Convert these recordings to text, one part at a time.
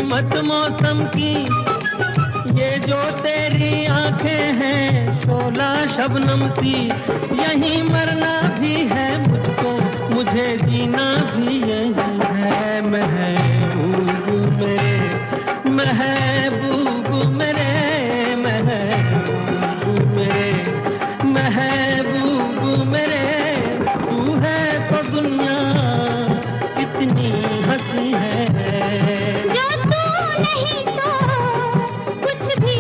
हुकूमत मौसम की, ये जो तेरी आंखें हैं शोला शबनम सी, यहीं मरना भी है मुझको, मुझे जीना भी यही है। महबूब मेरे, महबूब मेरे, महबूब मेरे, महबूब मेरे, तू है तो दुनिया कितनी हंसी है। जो तू नहीं तो कुछ भी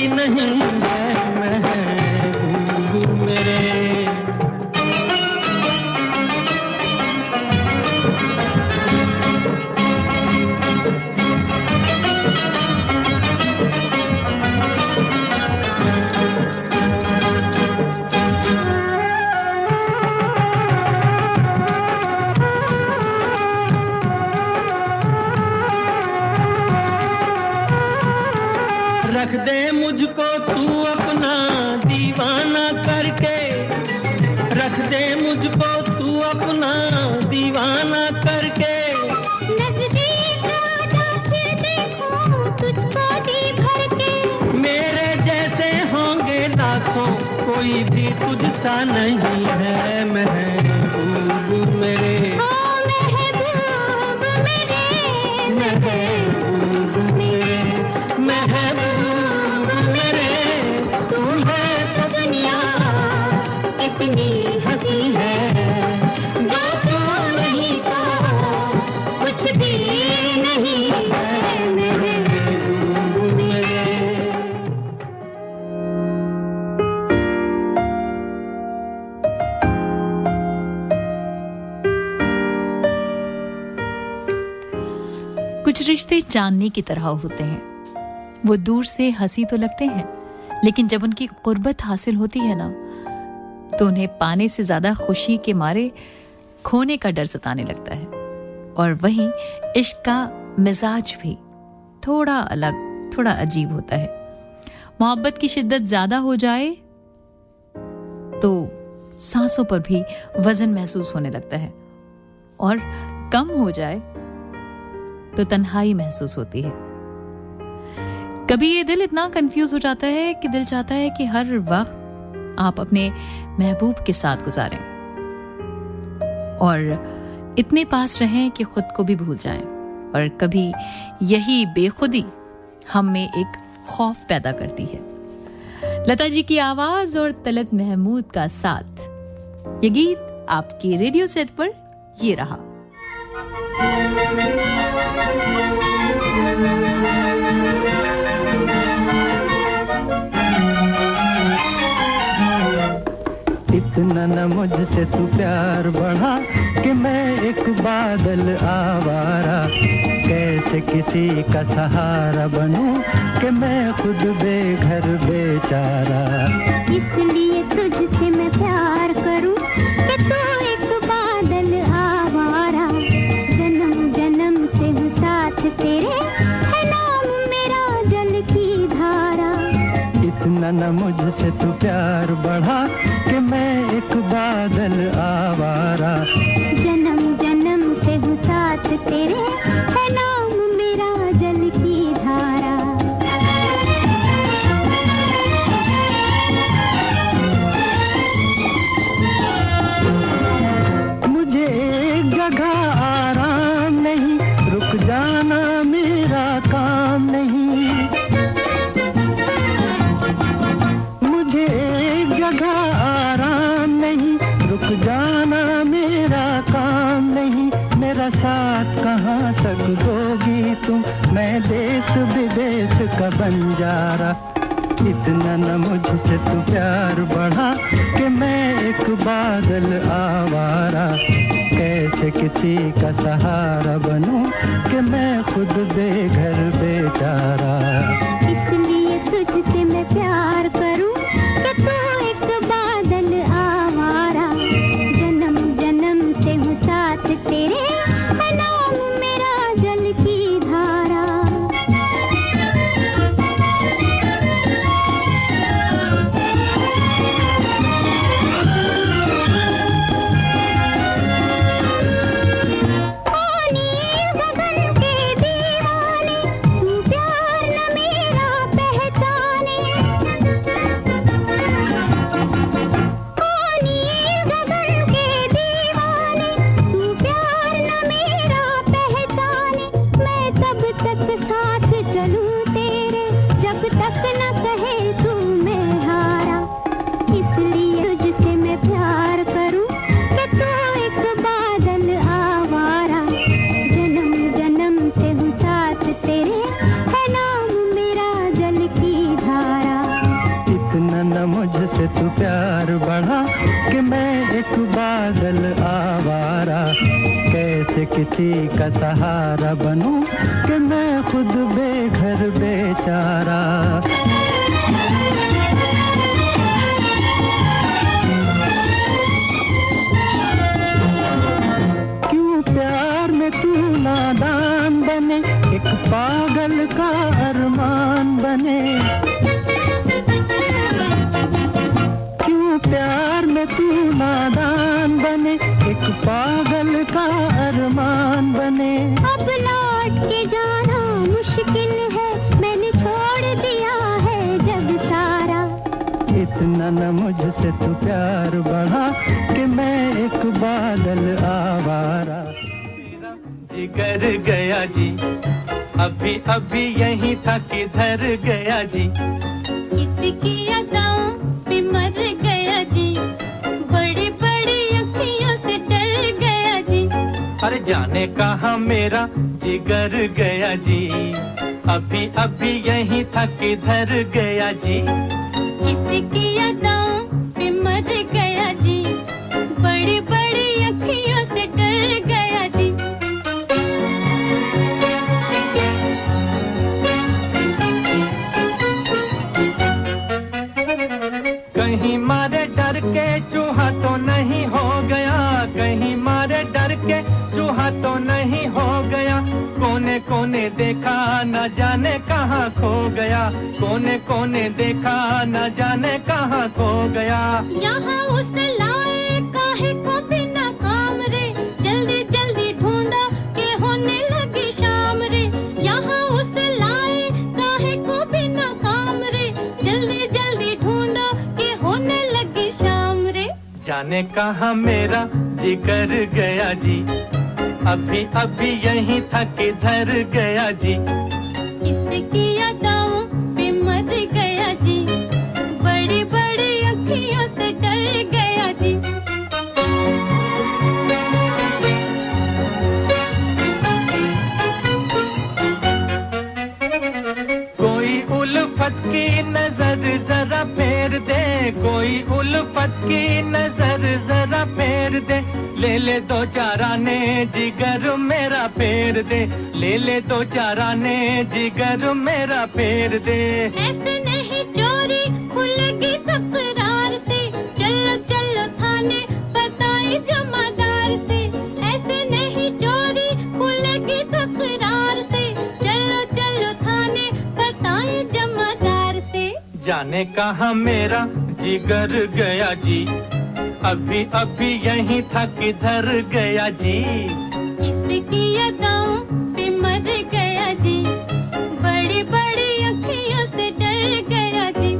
नहीं है महबूब मेरे। रख दे मुझको तू अपना दीवाना करके, रख दे मुझको तू अपना दीवाना करके। नजदीक आजा फिर देखूं तुझको जी भर के, मेरे जैसे होंगे लाखों कोई भी तुझसा नहीं है। महबूब मेरे, ओ महबूब मेरे, महबूब मेरे, महबूब मेरे, तू है तो दुनिया कितनी हंसी है। जो तू नहीं तो कुछ भी नहीं है महबूब मेरे। कुछ रिश्ते चांदनी की तरह होते हैं, वो दूर से हंसी तो लगते हैं, लेकिन जब उनकी कुर्बत हासिल होती है ना, तो उन्हें पाने से ज्यादा खुशी के मारे खोने का डर सताने लगता है। और वहीं इश्क का मिजाज भी थोड़ा अलग, थोड़ा अजीब होता है। मोहब्बत की शिद्दत ज्यादा हो जाए तो सांसों पर भी वजन महसूस होने लगता है, और कम हो जाए तो तन्हाई महसूस होती है। कभी ये दिल इतना कंफ्यूज हो जाता है कि दिल चाहता है कि हर वक्त आप अपने महबूब के साथ गुजारें और इतने पास रहें कि खुद को भी भूल जाएं। और कभी यही बेखुदी हम में एक खौफ पैदा करती है। लता जी की आवाज और तलत महमूद का साथ, ये गीत आपके रेडियो सेट पर ये रहा। इतना न मुझसे तू प्यार बढ़ा कि मैं एक बादल आवारा, कैसे किसी का सहारा बनूं कि मैं खुद बेघर बेचारा। इसलिए तुझसे मैं प्यार करूं कि तू एक बादल आवारा, जन्म जन्म से हूँ साथ तेरे, है नाम मेरा जल की धारा। इतना न मुझसे तू प्यार बढ़ा कि मैं एक बादल आवारा, जन्म जन्म से हूँ साथ तेरे, है नाम मेरा जल की धारा। तुम, मैं देश विदेश का बंजारा। इतना न मुझसे तू प्यार बढ़ा कि मैं एक बादल आवारा। कैसे किसी का सहारा बनूं कि मैं खुद बेघर बेचारा। इसलिए तुझसे मैं प्यार करूं कि तू एक बादल आवारा। जन्म जन्म से हूँ साथ तेरे, है नाम मेरा जल की धारा। मुझसे तू प्यार बढ़ा कि मैं एक बादल आवारा। कैसे किसी का सहारा बनूं कि मैं खुद बेघर बेचारा। क्यों प्यार में तू नादान बने, एक पागल का अरमान बने। प्यार में तू नादान बने, एक पागल का अरमान बने। अब लौट के जाना मुश्किल है, मैंने छोड़ दिया है जग सारा। इतना न मुझसे तू प्यार बढ़ा कि मैं एक बादल आवारा। जिगर गया जी, अभी अभी यहीं था किधर गया जी। किसकी अदाओं पे मर गया जी, बड़ी बड़ी अखियों से डर गया जी। अरे जाने कहाँ मेरा जिगर गया जी, अभी अभी यहीं था किधर गया जी। किसकी अदाओं पे मर गया जी, बड़ी बड़ी अखियों से डर गया जी। कहीं मारे डर के चूहा तो नहीं हो गया, कहीं मारे डर के चूहा तो नहीं हो गया। कोने कोने देखा न जाने कहाँ खो गया, कोने कोने देखा न जाने कहाँ खो गया। यहाँ उसे लाए काहे को बिना काम रे, जल्दी जल्दी ढूंढा के होने लगी शाम रे। यहाँ उसे लाए काहे को बिना काम रे, जल्दी जल्दी ढूंढा के होने लगी शाम रे। जाने कहाँ मेरा जिगर गया जी, अभी अभी यहीं था किधर गया जी। किसकी अदाओं पे मर गया जी, बड़ी बड़ी अखियों से डर गया जी। कोई उल्फत की नजर जरा फेर दे, कोई उल्फत की नजर जरा फेर दे। ले ले दो चार आने जिगर मेरा फेर दे, ले ले दो चार आने जिगर मेरा फेर दे। ऐसे नहीं चोरी खुलेगी तकरार से, चलो चलो थाने बताई जमादार से। ऐसे नहीं चोरी खुलेगी तकरार से, चलो चलो थाने बताई जमादार से। जाने कहाँ मेरा जिगर गया जी, अभी अभी यहीं था किधर गया जी। किसकी अदाओं पे मर गया जी, बड़ी बड़ी अखियों से डर गया जी।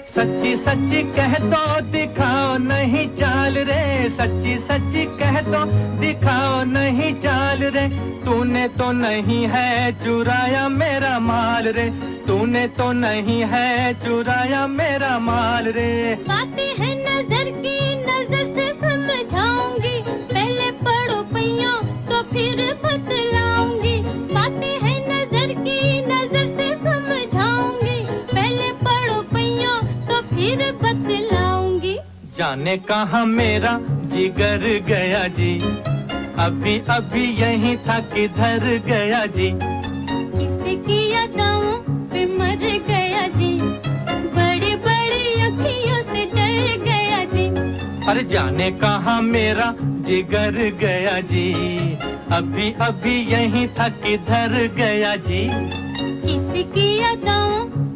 सच्ची सच्ची कह दो दिखाओ नहीं चाल रे, सच्ची सच्ची कह दो दिखाओ नहीं चाल रे, तूने तो नहीं है चुराया मेरा माल रे, तूने तो नहीं है चुराया मेरा माल रे। बातें हैं नजर की, नजर से समझाऊंगी, पहले पढ़ो पैया तो फिर बतलाऊंगी। बातें हैं नजर की, नजर से समझाऊंगी, पहले पढ़ो पैया तो फिर बतलाऊंगी। जाने कहाँ मेरा जिगर गया जी, अभी अभी यहीं था किधर गया जी। किसकी यादों पे मर गया जी, बड़ी बड़ी अखियों से डर गया जी। अरे जाने कहाँ मेरा जिगर गया जी, अभी अभी यहीं था किधर गया जी। किसकी यादों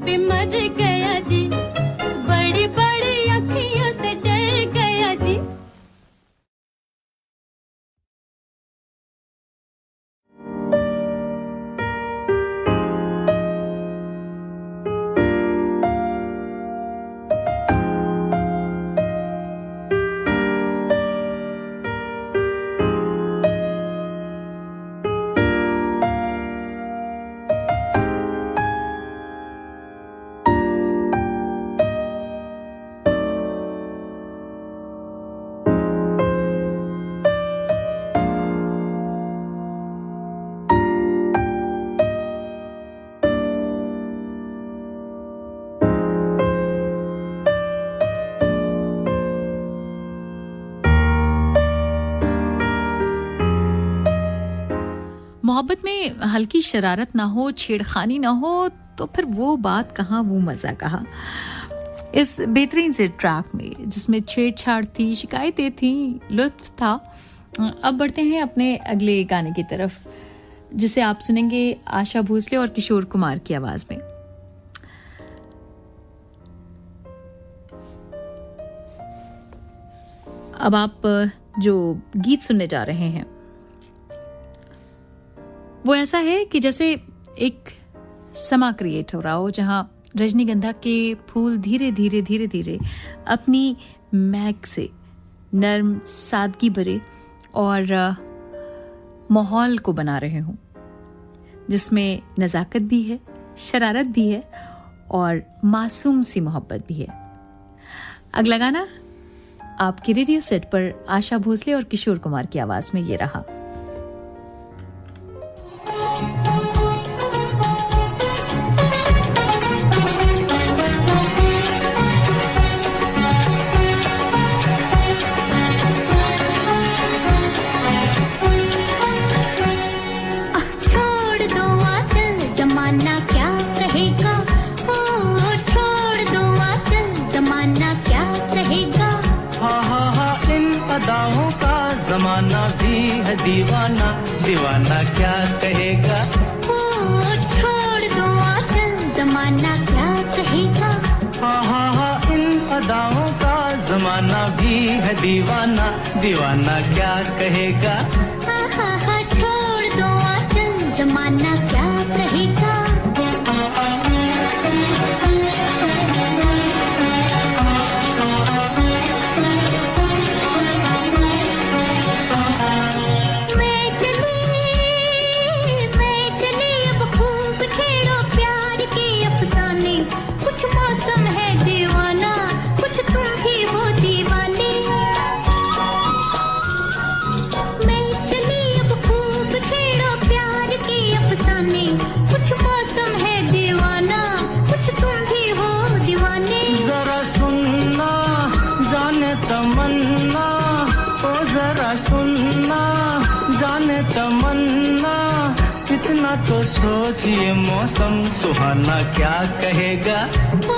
पे मर गया जी, बड़ी बड़ी अखियों से डर गया जी। मोहब्बत में हल्की शरारत ना हो, छेड़खानी ना हो, तो फिर वो बात कहाँ, वो मज़ा कहाँ। इस बेहतरीन से ट्रैक में जिसमें छेड़छाड़ थी, शिकायतें थी, लुत्फ था। अब बढ़ते हैं अपने अगले गाने की तरफ, जिसे आप सुनेंगे आशा भोसले और किशोर कुमार की आवाज़ में। अब आप जो गीत सुनने जा रहे हैं वो ऐसा है कि जैसे एक समा क्रिएट हो रहा हो, जहां रजनीगंधा के फूल धीरे धीरे धीरे धीरे अपनी महक से नर्म, सादगी भरे और माहौल को बना रहे हों, जिसमें नज़ाकत भी है, शरारत भी है और मासूम सी मोहब्बत भी है। अगला गाना आपके रेडियो सेट पर आशा भोसले और किशोर कुमार की आवाज में ये रहा। दीवाना दीवाना क्या कहेगा, ओ छोड़ दो आंचल, जमाना क्या कहेगा। हाँ हाँ हाँ इन अदाओं का जमाना भी है दीवाना, दीवाना क्या कहेगा। हाँ हाँ हाँ छोड़ दो आंचल, जमाना क्या कहेगा। तो सोचिए मौसम सुहाना क्या कहेगा। ओ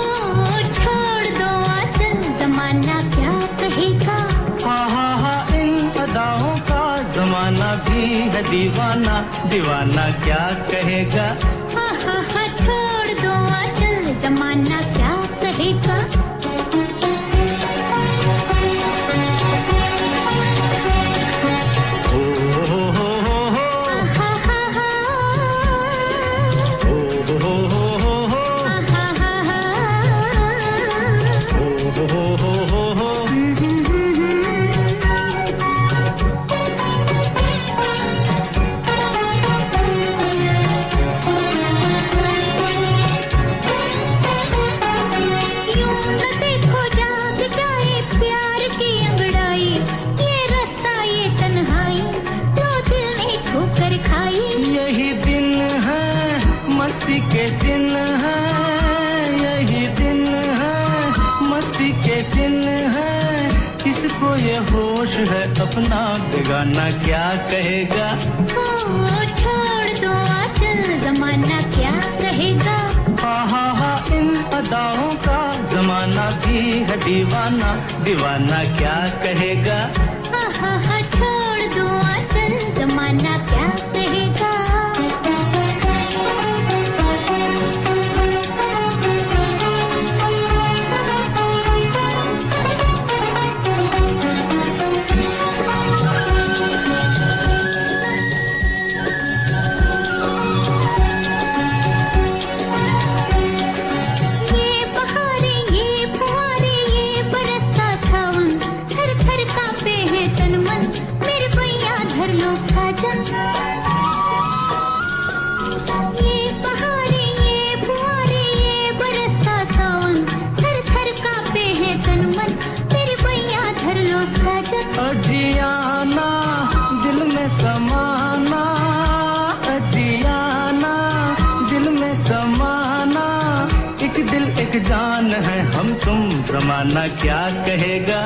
छोड़ दो आंचल, जमाना क्या कहेगा। हाँ हाँ हाँ इन अदाओं का जमाना भी है दीवाना, दीवाना क्या कहेगा। हाँ हाँ हाँ छोड़ दो आंचल, जमाना क्या कहेगा। ये होश है अपना बेगाना क्या कहेगा छोड़ दो आंचल जमाना क्या कहेगा हा इन अदाओं का जमाना भी है दीवाना दीवाना क्या कहेगा हा छोड़ दो आंचल जमाना क्या कहेगा जान है हम तुम जमाना क्या कहेगा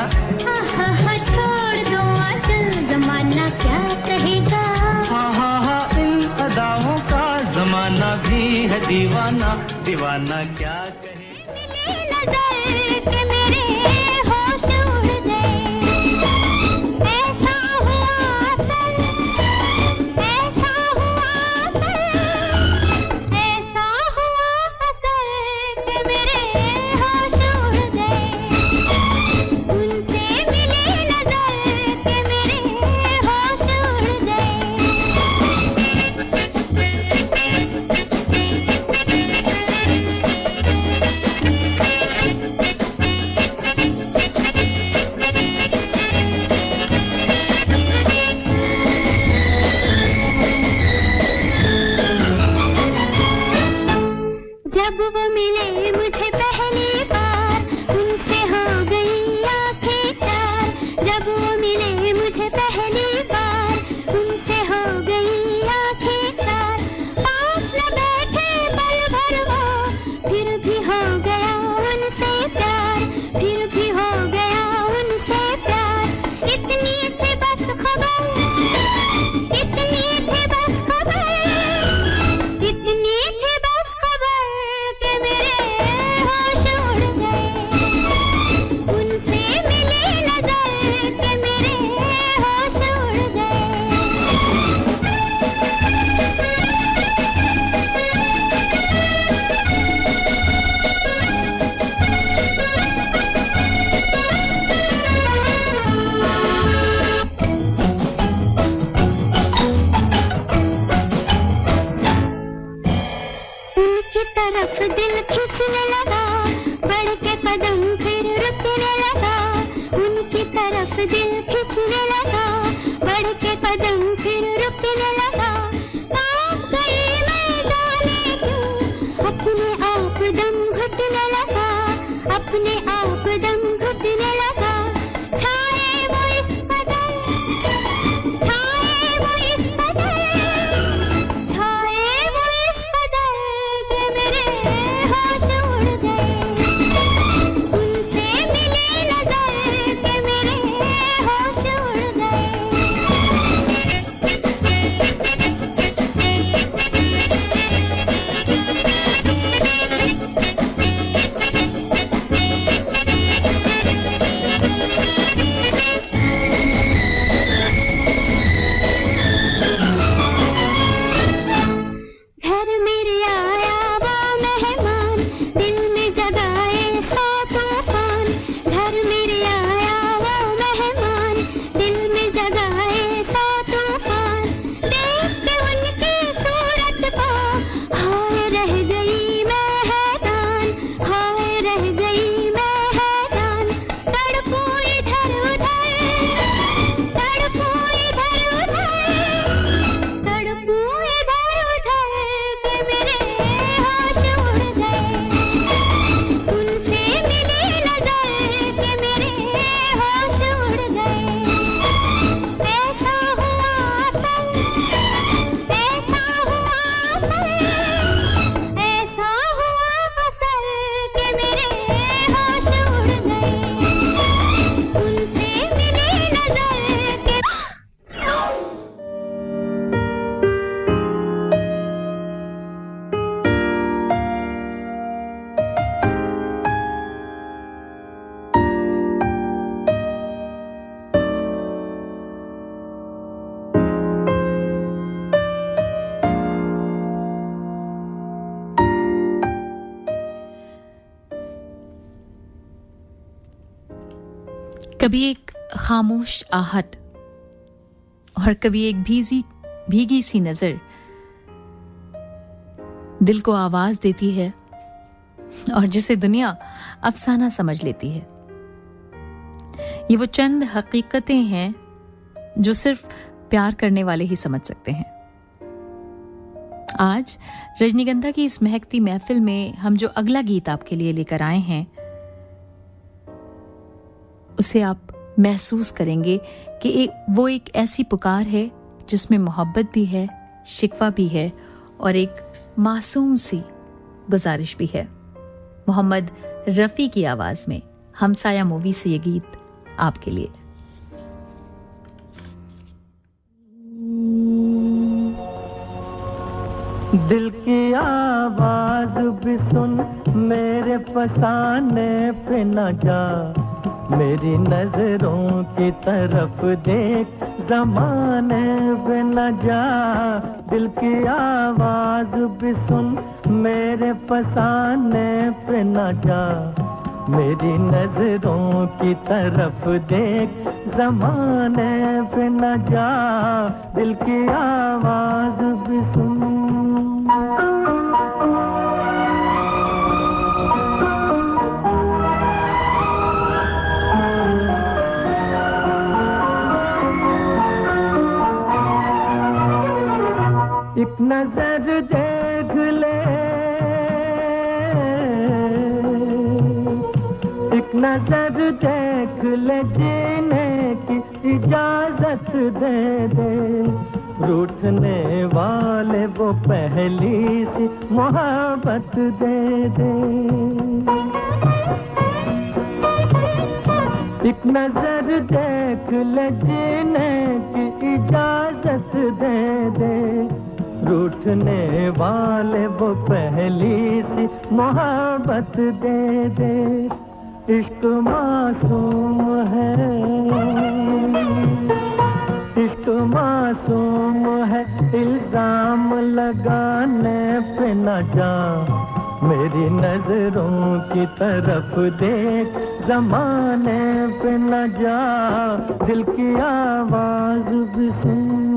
छोड़ दो आंचल जमाना क्या कहेगा हा इन अदाओं का जमाना भी है दीवाना दीवाना क्या कहेगा जब वो मिले मुझे पहली बार उनसे हो गई आंखें चार जब वो मिले मुझे पहली बार उनसे हो गई आंखें चार पास न बैठे पल भर वो फिर भी हो गया उनसे प्यार फिर भी हो गया उनसे प्यार इतनी थी बस खबर इतनी थी बस खबर इतनी थी बस खबर के मेरे होश उड़ गए उनसे मिले नजर के मेरे होश उड़ गए उनकी तरफ दिल खींचने लगा बढ़ के कदम फिर रुकने लगा उनकी तरफ दिल खींचने लगा बढ़ के कदम फिर रुकने लगा कांप गई मैं जाने क्यों अपने आप दम घुटने लगा अपने आप दम घुटने लगा छाए वो इस कदर छाए वो इस कदर छाए वो इस कदर के मेरे होश उड़ गए उनसे मिले नजर के मेरे होश उड़ गए कभी एक खामोश आहट और कभी एक भीगी सी नजर दिल को आवाज देती है और जिसे दुनिया अफसाना समझ लेती है। ये वो चंद हकीकतें हैं जो सिर्फ प्यार करने वाले ही समझ सकते हैं। आज रजनीगंधा की इस महकती महफिल में हम जो अगला गीत आपके लिए लेकर आए हैं उसे आप महसूस करेंगे कि वो एक ऐसी पुकार है जिसमें मोहब्बत भी है, शिकवा भी है और एक मासूम सी गुजारिश भी है। मोहम्मद रफी की आवाज में हमसाया मूवी से ये गीत आपके लिए। दिल की आवाज भी सुन, मेरे फसाने पे न जा, मेरी नजरों की तरफ देख, ज़माने पे न जा। दिल की आवाज भी सुन, मेरे फसाने पे न जा, मेरी नजरों की तरफ देख, ज़माने पे न जा। दिल की आवाज भी सुन। एक नजर देख ले, एक नजर देख ले, जीने की इजाजत दे दे। रूठने वाले वो पहली सी मोहब्बत दे दे। एक नजर देख ले, जीने की इजाजत दे दे। रूठने वाले वो पहली सी मोहब्बत दे दे। इश्क मासूम है, इश्क मासूम है, इल्जाम लगाने पे न जा, मेरी नजरों की तरफ देख, ज़माने पे न जा। दिल की आवाज भी सुन।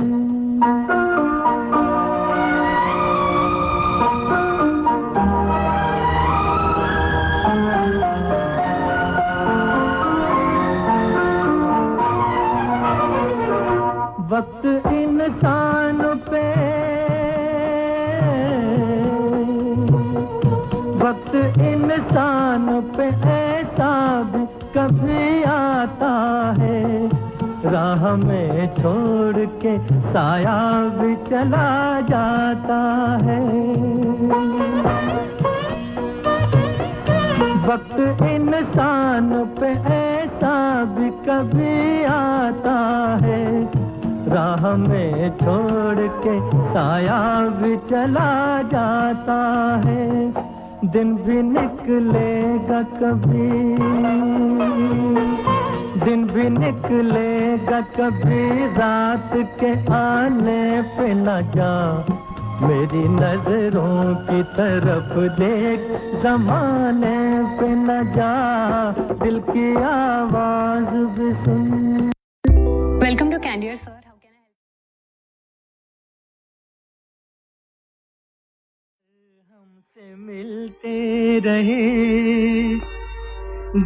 वक्त इंसान पे, वक्त इंसान पे ऐसा भी कभी आता है, राह में छोड़ के साया भी चला जाता है। वक्त इंसान पे ऐसा भी कभी आता है, राह में छोड़ के साया भी चला जाता है। दिन भी निकलेगा कभी, दिन भी निकलेगा कभी, रात के आने पे न जा, मेरी नजरों की तरफ देख, ज़माने पे न जा। दिल की आवाज भी सुन। वेलकम टू कैंडियर सर। हमसे मिलते रहे,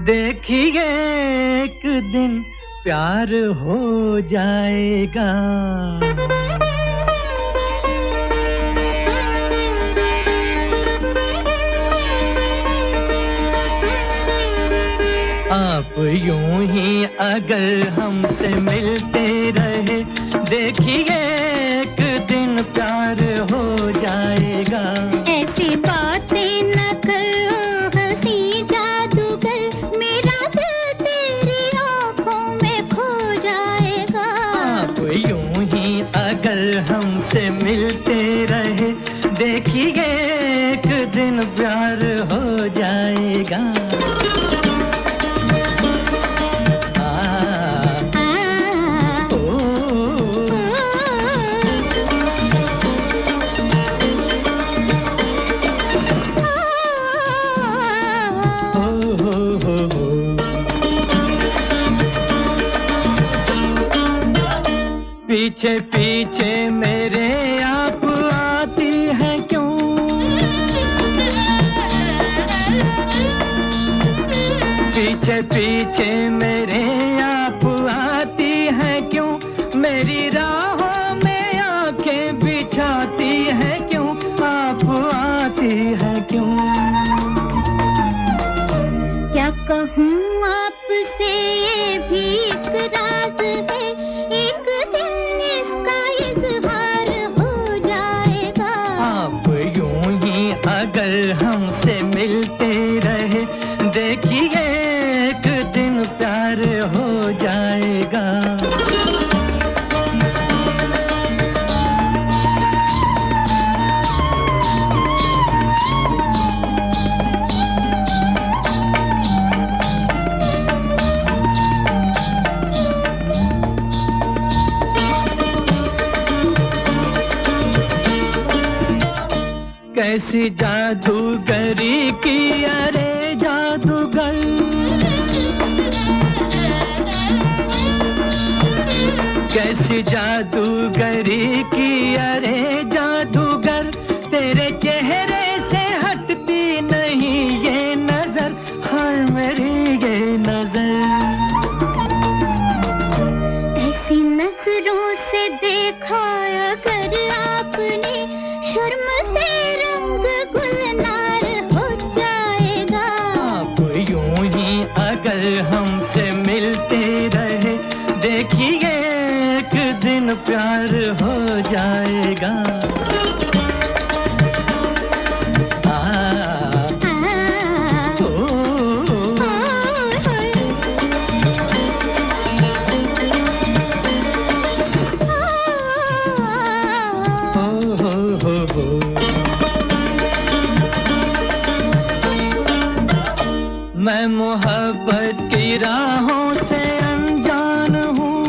देखिए एक दिन प्यार हो जाएगा। आप यूं ही अगर हमसे मिलते रहे, देखिए एक दिन प्यार हो जाएगा। ऐसी बातें न करो हंसी जादूगर, मेरा दिल तेरी आँखों में खो जाएगा। आप यूं ही अगर हमसे मिलते रहे, देखिए एक दिन प्यार हो जाएगा। पीछे पीछे मेरे आप आती है क्यों? पीछे पीछे मेरे आप आती है क्यों? मेरी राहों में आंखें बिछाती है क्यों? आप आती है क्यों? क्या कहूँ आपसे ये भी एक राज है, एक दिन इसका इज़हार हो जाएगा। आप यूं ही अगर हमसे मिलते रहे, देखिए एक दिन प्यार हो जाएगा। कैसी जादूगरी की अरे जादूगर, कैसी जादूगरी की अरे जादूगर, तेरे चेहरे से हटती नहीं ये नजर, हाय मेरी ये नजर। ऐसी नजरों से देखा अगर आपने, शर्म से रंग गुलनार हो जाएगा। आप यूं ही अगर हमसे मिलते रहे, देखिए एक दिन प्यार हो जाएगा। मैं मोहब्बत की राहों से अनजान हूँ,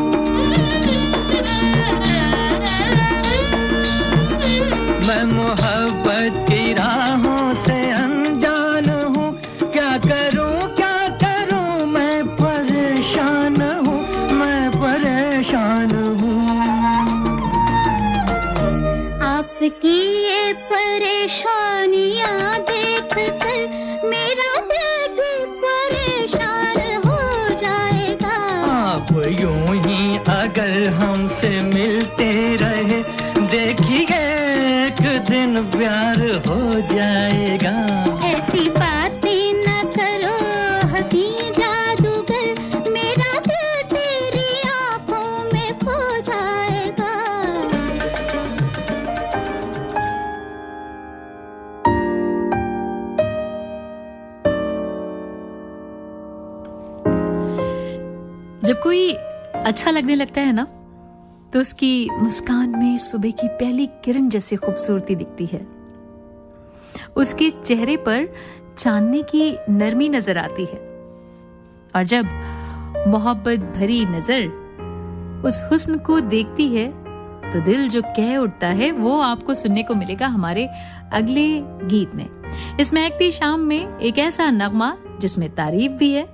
मैं मोहब्बत की राहों से अनजान हूँ। क्या करूँ मैं परेशान हूँ, मैं परेशान हूँ। आपकी ये परेशानियाँ देख कर मेरा दिल भी परेशान हो जाएगा। आप यूं ही अगर हमसे मिलते रहे, देखिए एक दिन प्यार हो जाएगा। ऐसी बातें न करो हंसी जादूगर, मेरा दिल तेरी आंखों में खो जाएगा। जब कोई अच्छा लगने लगता है ना, तो उसकी मुस्कान में सुबह की पहली किरण जैसी खूबसूरती दिखती है। उसके चेहरे पर चांदनी की नरमी नजर आती है। और जब मोहब्बत भरी नजर उस हुस्न को देखती है, तो दिल जो कह उठता है वो आपको सुनने को मिलेगा हमारे अगले गीत में। इस महकती शाम में एक ऐसा नगमा जिसमें तारीफ भी है,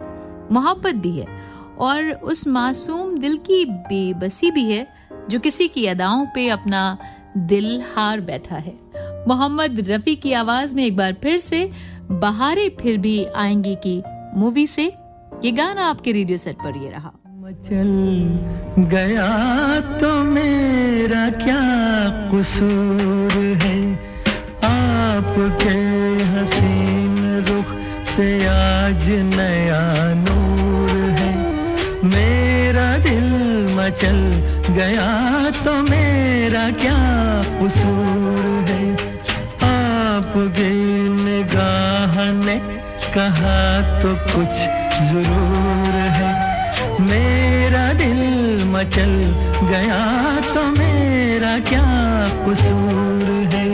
मोहब्बत भी है और उस मासूम दिल की बेबसी भी है जो किसी की अदाओं पे अपना दिल हार बैठा है। मोहम्मद रफी की आवाज में एक बार फिर से बहारें फिर भी आएंगी की मूवी से ये गाना आपके रेडियो सेट पर ये रहा। मचल गया तो मेरा क्या कसूर है, आपके हसीन रुख पे आज नया नूर है। मेरा दिल मचल गया तो मेरा क्या कसूर है, आपकी निगाह ने कहा तो कुछ जरूर है। मेरा दिल मचल गया तो मेरा क्या कसूर है।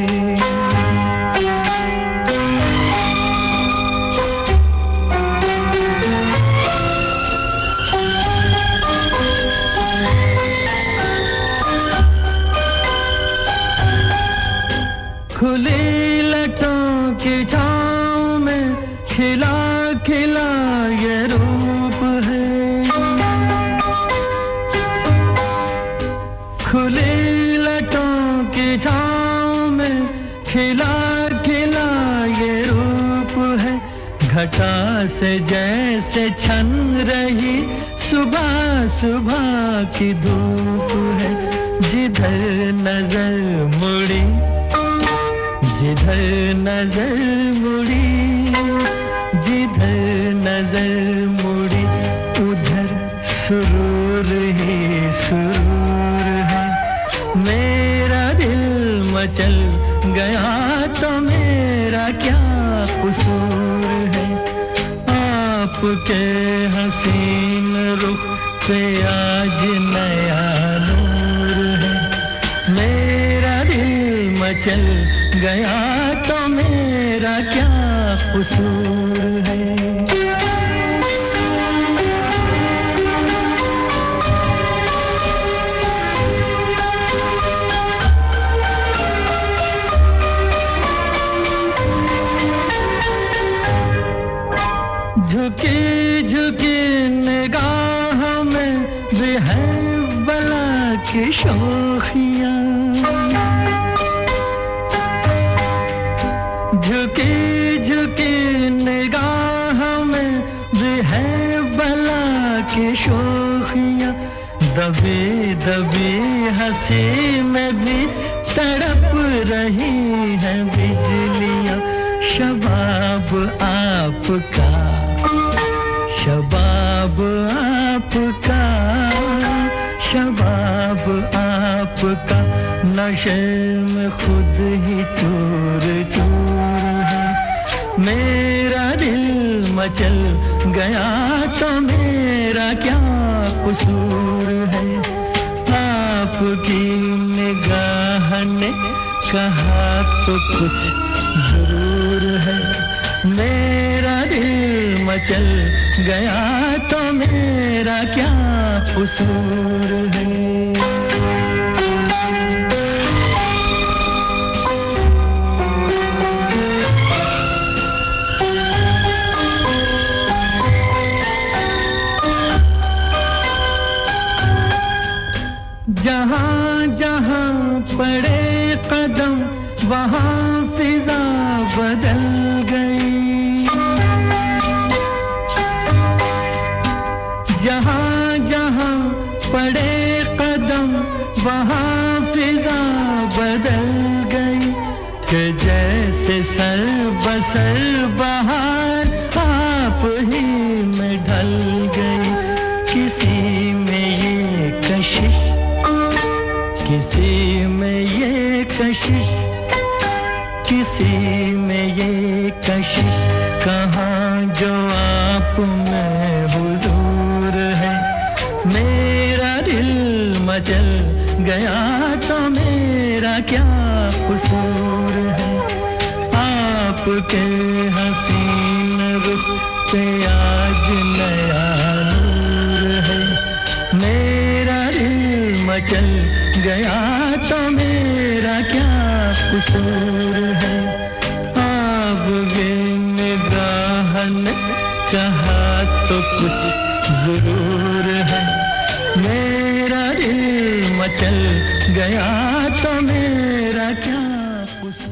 खुली लटों की छाँव में खिला खिला ये रूप है, खुली लटों की छाँव में खिला खिला ये रूप है, घटा से जैसे छन रही सुबह सुबह की धूप है। जिधर नजर मुड़ी, जिधर नजर मुड़ी, जिधर नजर मुड़ी, उधर सुरूर ही सुरूर है। मेरा दिल मचल गया तो मेरा क्या कसूर है। आपके हसीन रुख पे आज नया नूर है। मेरा दिल मचल गया तो मेरा क्या कसूर है। झुकी झुकी निगाह में भी है बला की शोखियाँ। झुकी झुकी निगाह में भी है बला की शोखियाँ। दबी दबी हंसी में भी तड़प रही हैं बिजलियाँ। शबाब आपका, शबाब आपका, शबाब आपका नशे में खुद ही चूर चूर है। मेरा दिल मचल गया तो मेरा क्या कसूर है। आपकी निगाह ने कहा तो कुछ जरूर है। मेरा दिल मचल गया तो मेरा क्या कसूर है। जहाँ जहाँ पड़े कदम वहाँ फिजा बदल गई। जहाँ जहाँ पड़े कदम वहाँ फिजा बदल गई। कि जैसे सर बसर बहार आप ही में ढल गई। किसी में ये कशिश, किसी में ये कशिश, किसी में ये कशिश, कहाँ जो आप में हुजूर है। मेरा दिल मचल गया तो मेरा क्या कसूर है। आपके हसीन रुख पे आज नया नूर है। मेरा दिल मचल गया तो मेरा क्या कसूर है। आपकी निगाह ने कहा तो कुछ जरूर है। मेरा दिल मचल गया तो मेरा क्या कसूर।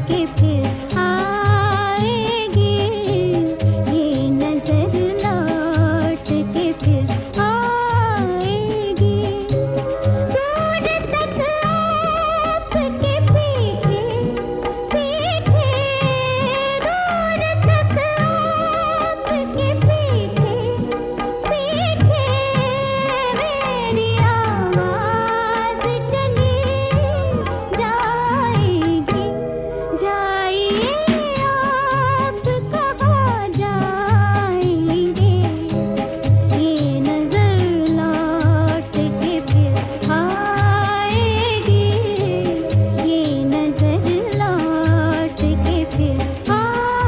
के फिर आएगी, ये नजर लौट के फिर आएगी। दूर तक आपके पीछे पीछे, दूर तक आपके पीछे पीछे मेरी आवाज चली जाएगी। जाइए आप कहाँ जाएंगे, ये नजर लौट के फिर आएगी, ये नजर लौट के फिर आएगी।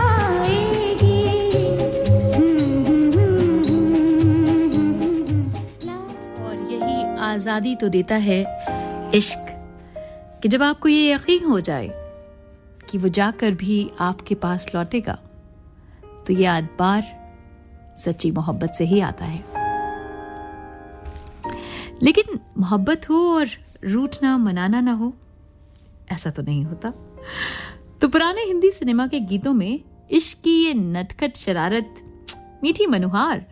और यही आजादी तो देता है इश्क, कि जब आपको ये यकीन हो जाए कि वो जाकर भी आपके पास लौटेगा, तो ये एतबार सच्ची मोहब्बत से ही आता है। लेकिन मोहब्बत हो और रूठना मनाना ना हो, ऐसा तो नहीं होता। तो पुराने हिंदी सिनेमा के गीतों में इश्क की ये नटखट शरारत, मीठी मनुहार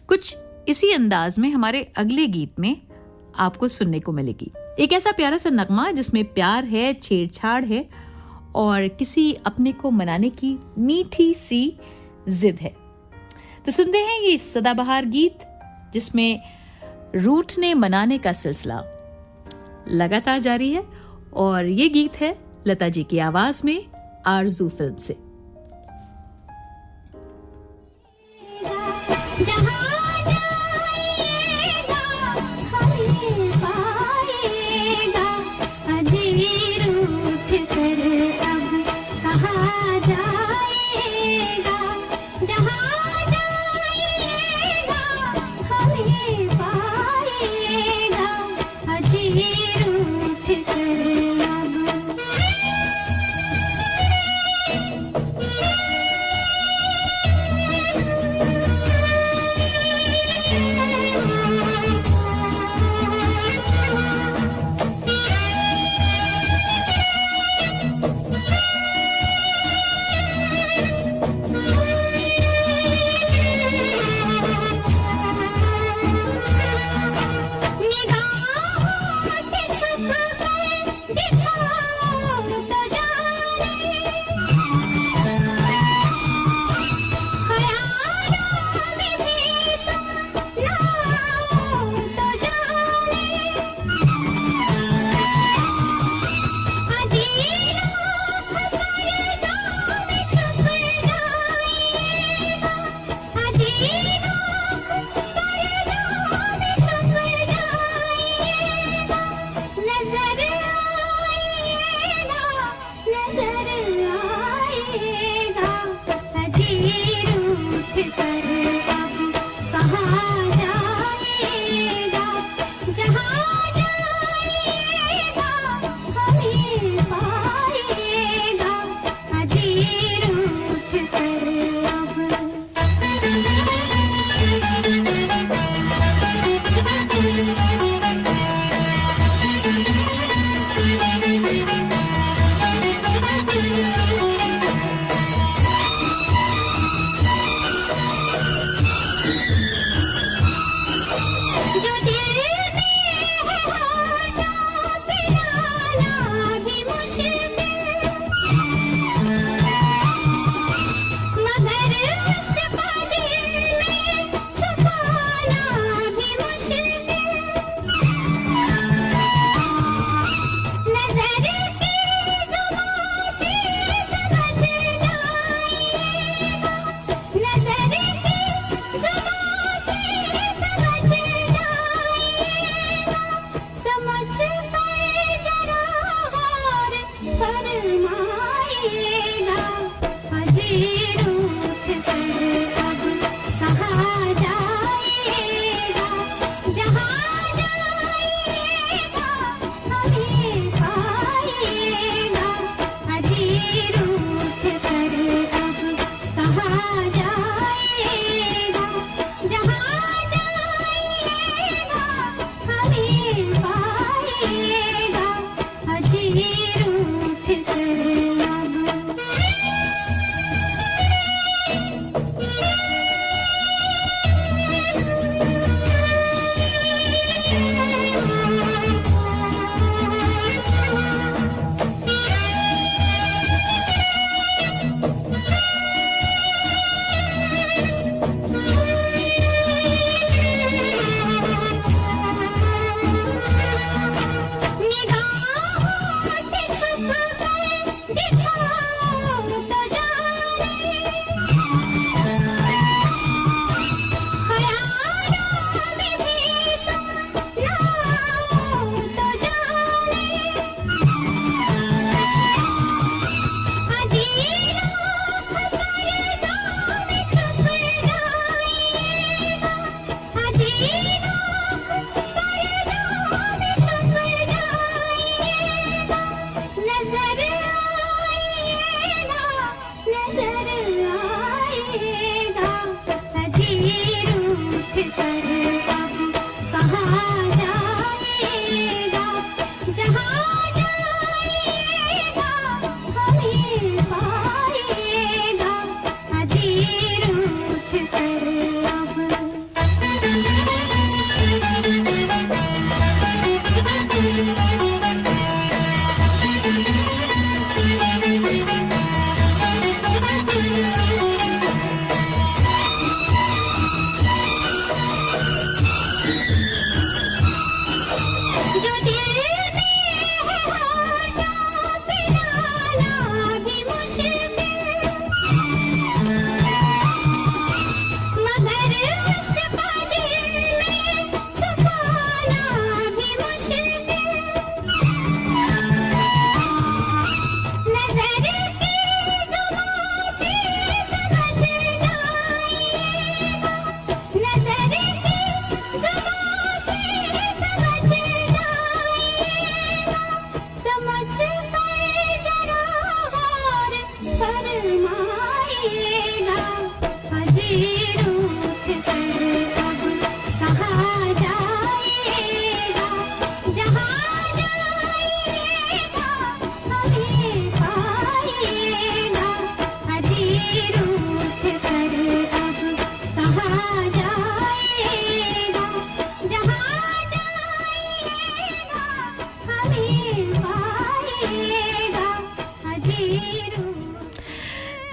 कुछ इसी अंदाज में हमारे अगले गीत में आपको सुनने को मिलेगी। एक ऐसा प्यारा सा नगमा जिसमें प्यार है, छेड़छाड़ है और किसी अपने को मनाने की मीठी सी जिद है। तो सुनते हैं ये सदाबहार गीत जिसमें रूठने मनाने का सिलसिला लगातार जारी है, और ये गीत है लता जी की आवाज में आरज़ू फिल्म से। जहाँ जाएगा हमें पाएगा, अजीर उठ कर अब कहाँ जाएगा। जहाँ जाएगा हमें पाएगा, अजीर उठ कर अब।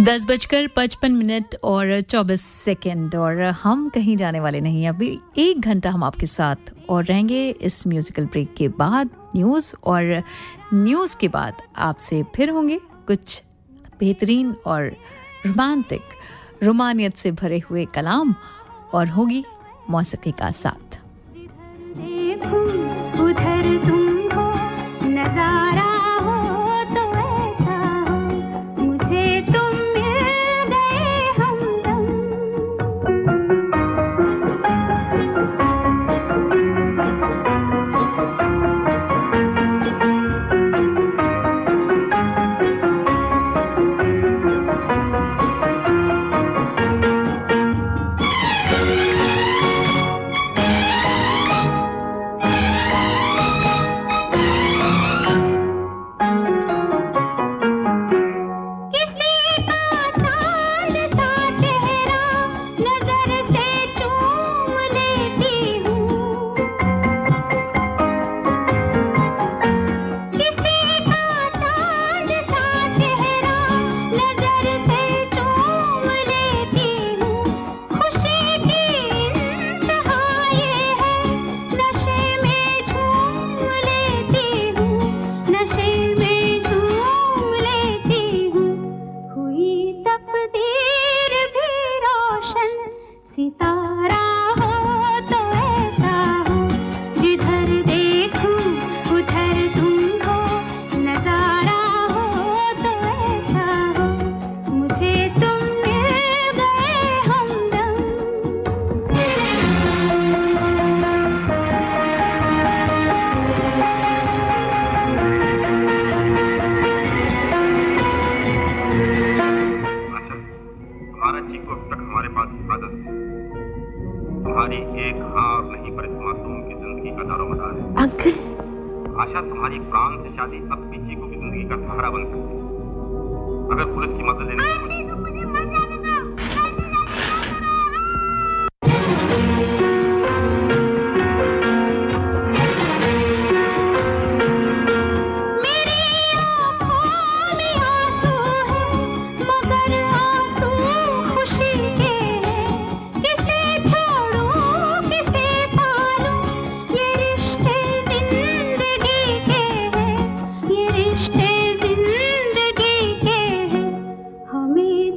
10:55 और 24 और हम कहीं जाने वाले नहीं। अभी 1 घंटा हम आपके साथ और रहेंगे इस म्यूजिकल ब्रेक के बाद न्यूज़, और न्यूज़ के बाद आपसे फिर होंगे कुछ बेहतरीन और रोमांटिक रोमानियत से भरे हुए कलाम, और होगी मौसीकी का साथ। उधर तुम हो, नजारा हो तो ऐसा हो, मुझे तुम मिल गए हमदम। हमें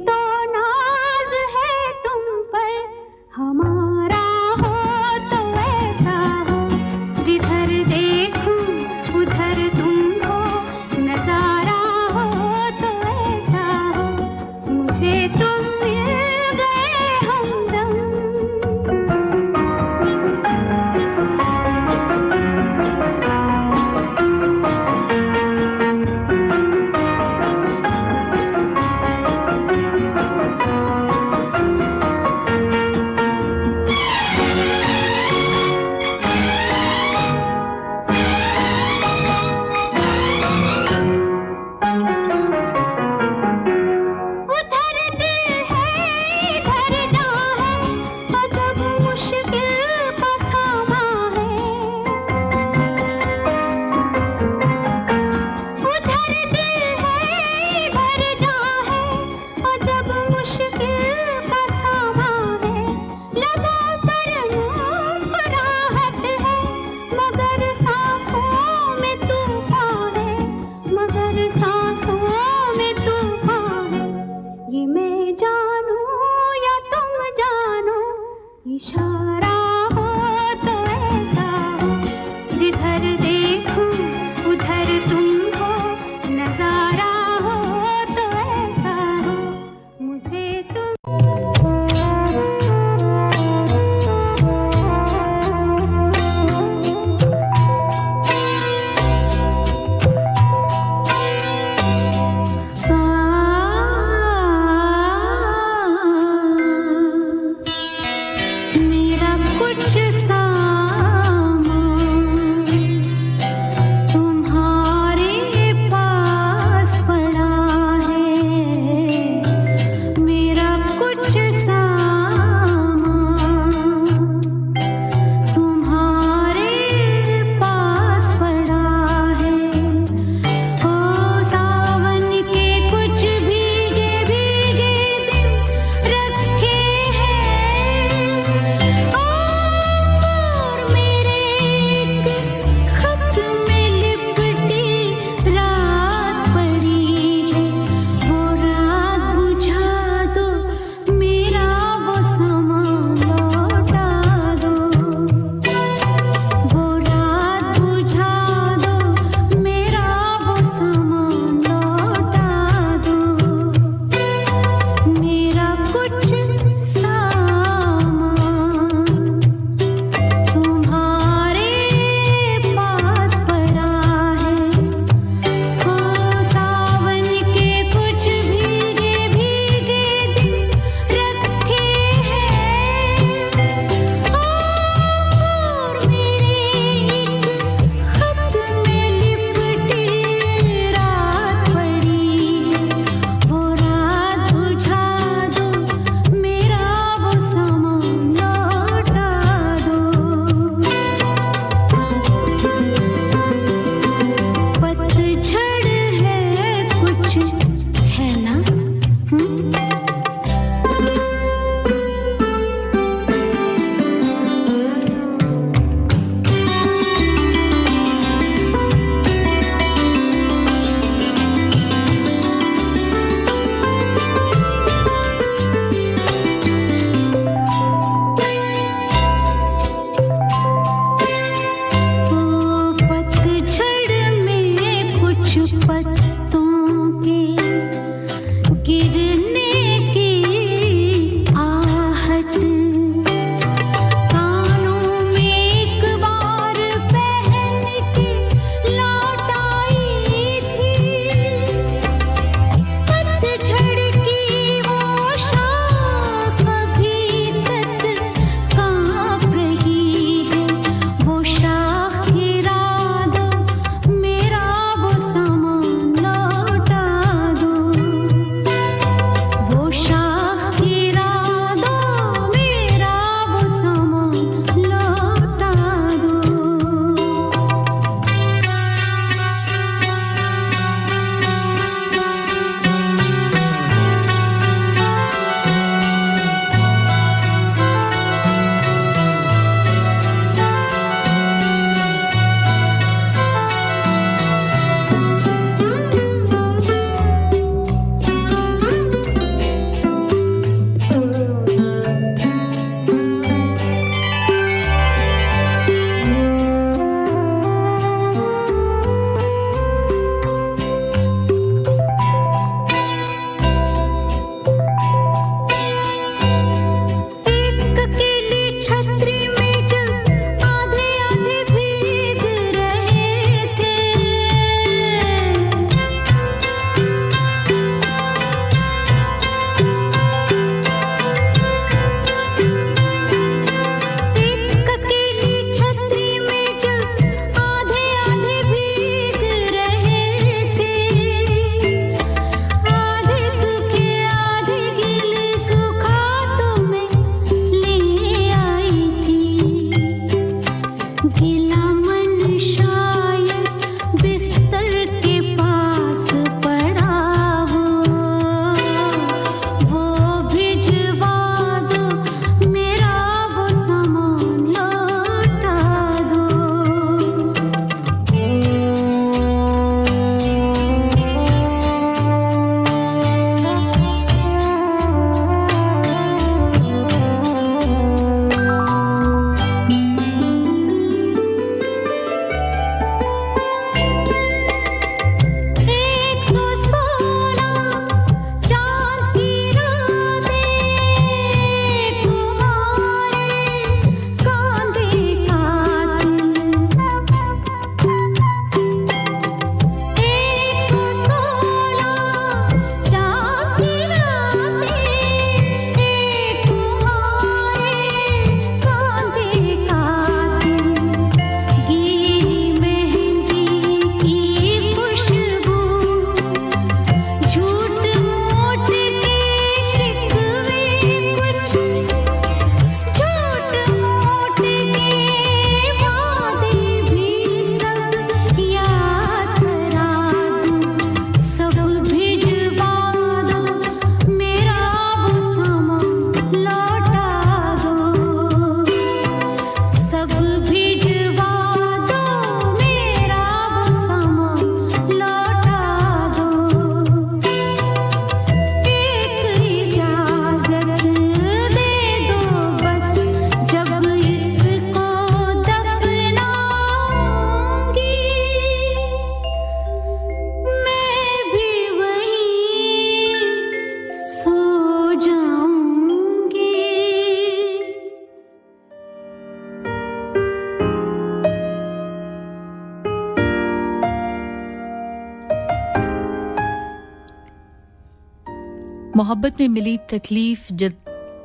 मोहब्बत में मिली तकलीफ जब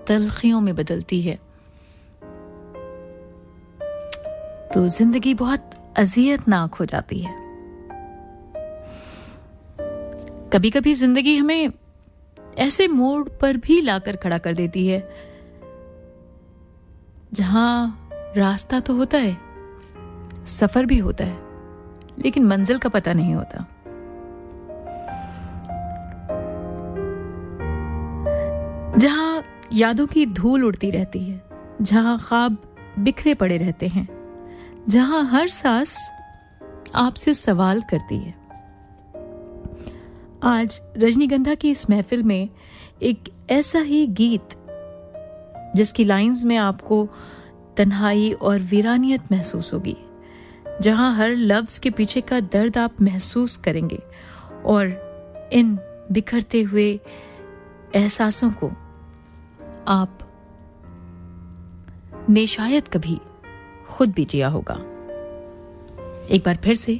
तलखियों में बदलती है तो जिंदगी बहुत अजियतनाक हो जाती है। कभी कभी जिंदगी हमें ऐसे मोड़ पर भी लाकर खड़ा कर देती है जहां रास्ता तो होता है, सफर भी होता है, लेकिन मंजिल का पता नहीं होता। जहां यादों की धूल उड़ती रहती है, जहां ख्वाब बिखरे पड़े रहते हैं, जहां हर सांस आपसे सवाल करती है। आज रजनीगंधा की इस महफिल में एक ऐसा ही गीत जिसकी लाइंस में आपको तन्हाई और वीरानियत महसूस होगी, जहां हर लफ्ज के पीछे का दर्द आप महसूस करेंगे और इन बिखरते हुए एहसासों को आप ने शायद कभी खुद भी जिया होगा। एक बार फिर से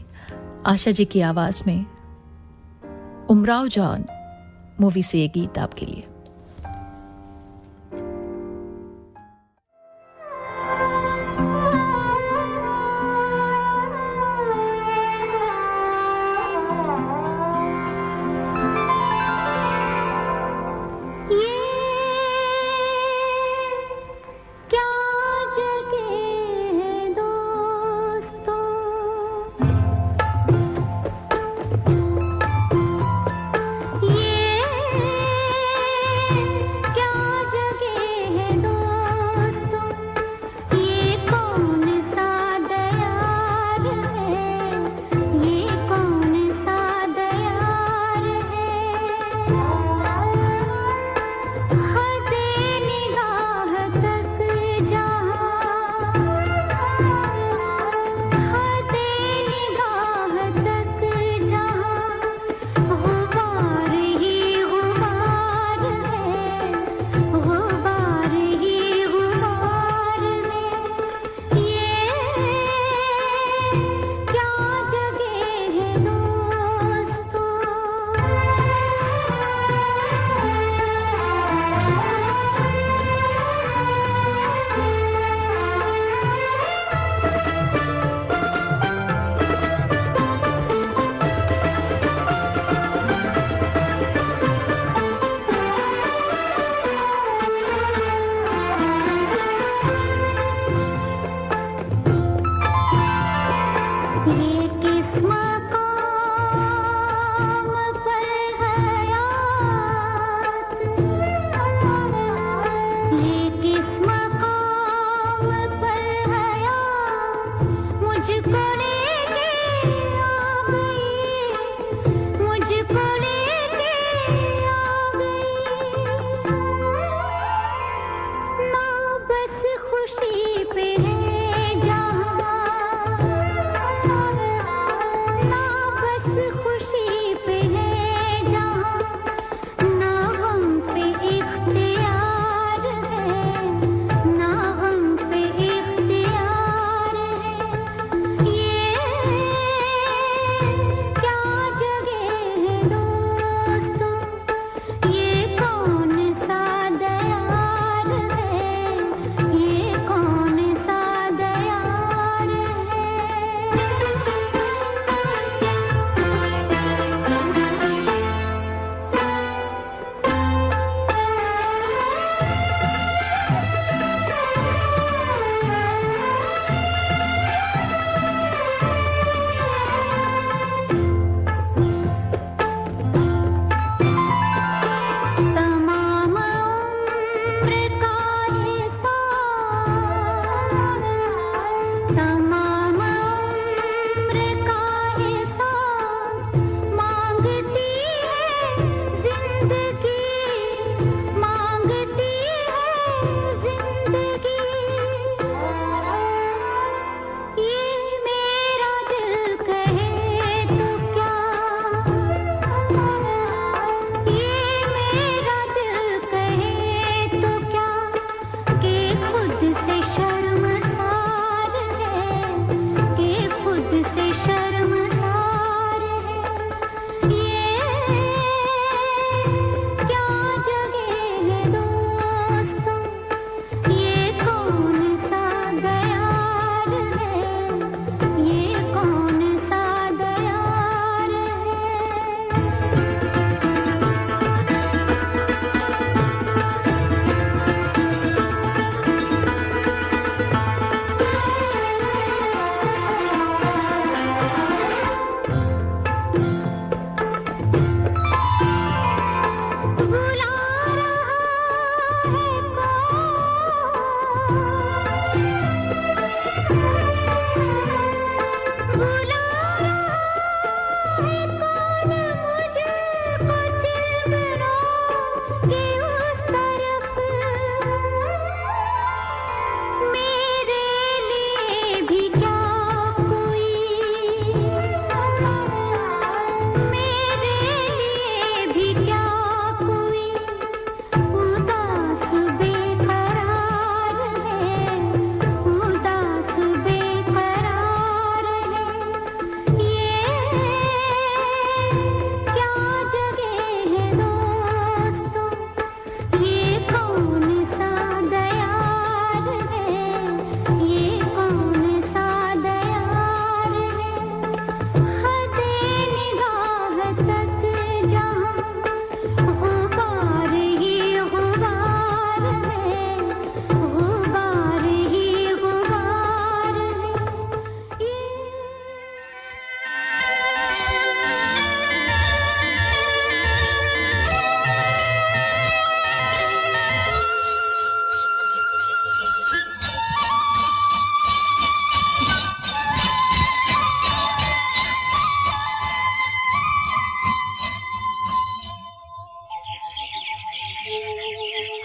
आशा जी की आवाज में उमराव जान मूवी से ये गीत आपके लिए। ये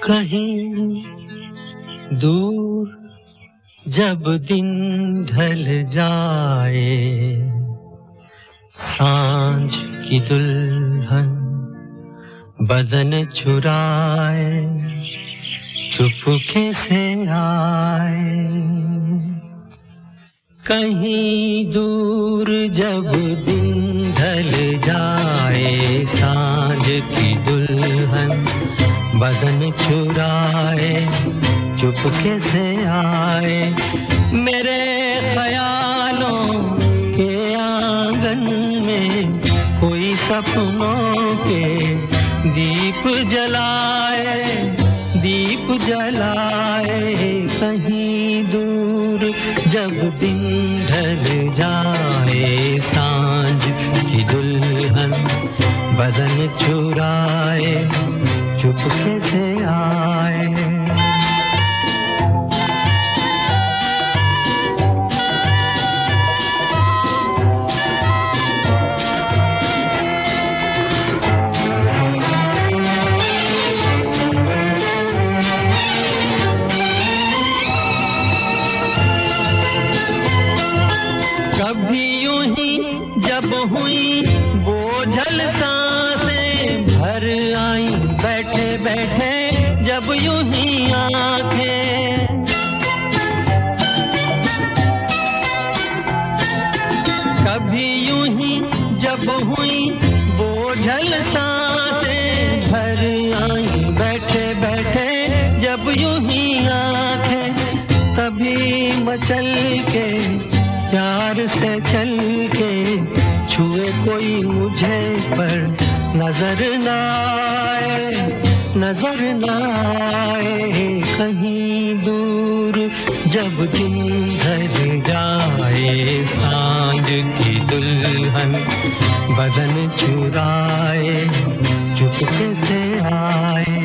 कहीं दूर जब दिन ढल जाए, सांझ की दुल्हन बदन चुराए, चुपके से आए। कहीं दूर जब दिन ढल जाए, सांझ की दुल्हन बदन चुराए, चुपके से आए। मेरे ख्यालों के आंगन में कोई सपनों के दीप जलाए, दीप जलाए। कहीं दूर जब दिन ढल जाए, सांझ की दुल्हन बदन चुराए, चुपके से आए। कभी यूं ही जब हुई बोझल सांसें, भर आई बैठे बैठे जब यूं ही आंखें। कभी यूं ही जब हुई बोझल सांसें, भर आई बैठे बैठे जब यूं ही आंखें। तभी मचल के प्यार से चल के छुए कोई मुझे पर नजर न आए, नजर न आए। कहीं दूर जब दिन ढल जाए, सांझ की दुल्हन बदन चुराए, चुपके से आए।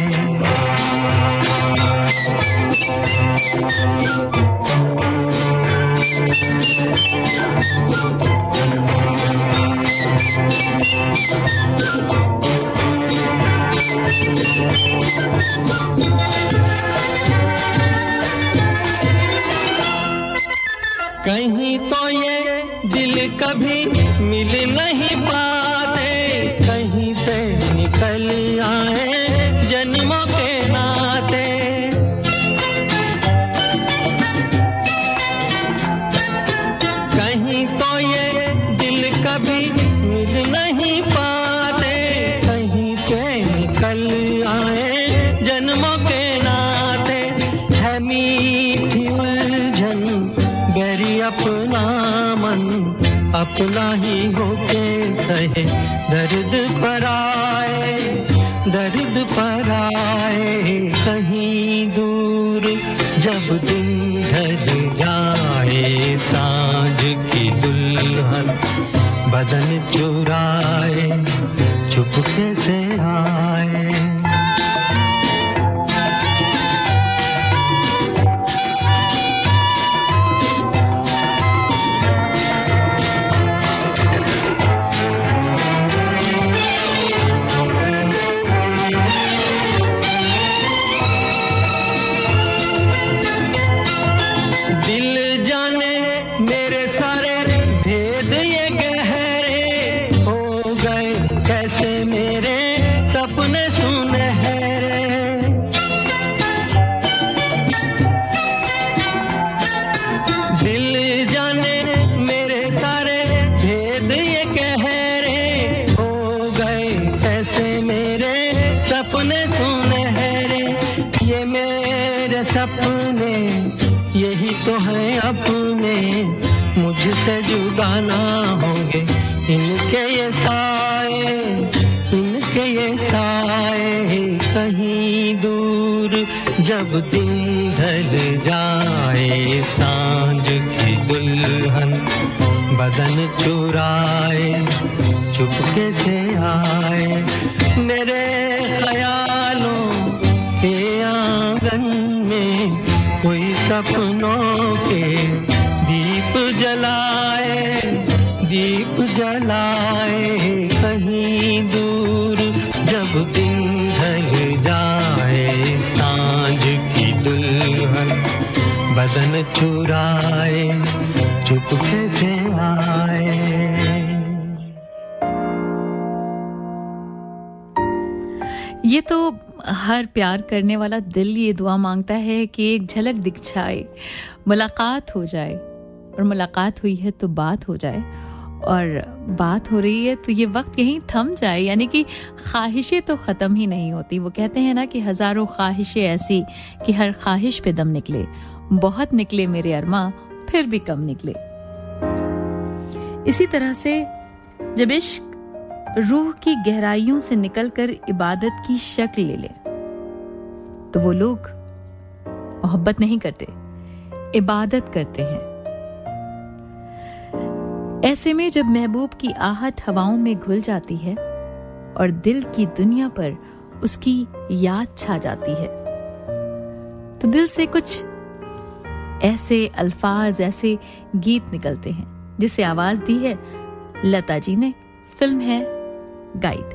कहीं तो ये दिल कभी मिल नहीं पाते, कहीं से निकल आए जन्मों के नाते। कहीं तो ये दिल कभी मिल नहीं पाते, कहीं से निकल आए जन्मों के नाते। है मीठी उलझन गहरी अपना मन, अपना ही होके सहे दर्द पर आए, दर्द पर आए। कहीं दूर जब दिन ढल जाए, सांझ की दुल्हन बदन चुराए, चुपके से आए। दिल जाने मेरे सारे भेद ये गहरे हो गए, कैसे मेरे सपने सुनहरे। दिल जाने मेरे सारे भेद ये गहरे हो गए, कैसे मेरे सपने सुनहरे। ये मेरे सपने यही तो है अपने, मुझसे जुदा ना होंगे इनके ये साए, इनके ये साए। कहीं दूर जब दिन ढल जाए, सांझ की दुल्हन बदन चुराए, चुपके से आए। मेरे ख्यालों के आंगन में कोई सपनों के दीप जलाए, दीप जलाए। कहीं दूर जब दिन ढल जाए, बदन चुराए चुपके से आए। ये तो हर प्यार करने वाला दिल ये दुआ मांगता है कि एक झलक दिख जाए, मुलाकात हो जाए, और मुलाकात हुई है तो बात हो जाए, और बात हो रही है तो ये वक्त यहीं थम जाए। यानी कि ख्वाहिशें तो ख़त्म ही नहीं होती। वो कहते हैं ना कि हज़ारों ख्वाहिशें ऐसी कि हर ख्वाहिश पे दम निकले, बहुत निकले मेरे अरमा फिर भी कम निकले। इसी तरह से जब इश्क रूह की गहराइयों से निकलकर इबादत की शक्ल ले ले तो वो लोग मोहब्बत नहीं करते, इबादत करते हैं। ऐसे में जब महबूब की आहट हवाओं में घुल जाती है और दिल की दुनिया पर उसकी याद छा जाती है, तो दिल से कुछ ऐसे अल्फाज, ऐसे गीत निकलते हैं जिसे आवाज दी है लता जी ने। फिल्म है गाइड।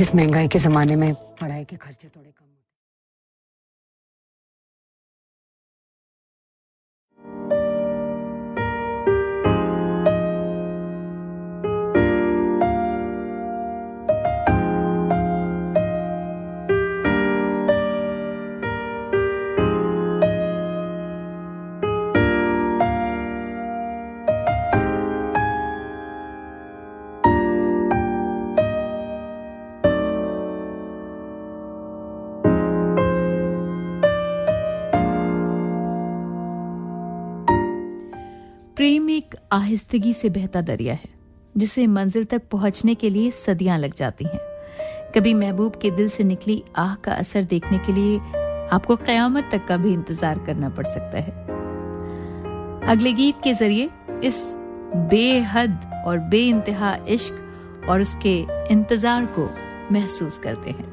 इस महंगाई के जमाने में पढ़ाई के खर्चे थोड़े कम। प्रेम एक आहिस्तगी से बहता दरिया है जिसे मंजिल तक पहुंचने के लिए सदियां लग जाती हैं। कभी महबूब के दिल से निकली आह का असर देखने के लिए आपको क़यामत तक का भी इंतजार करना पड़ सकता है। अगले गीत के जरिए इस बेहद और बेइंतहा इश्क और उसके इंतजार को महसूस करते हैं।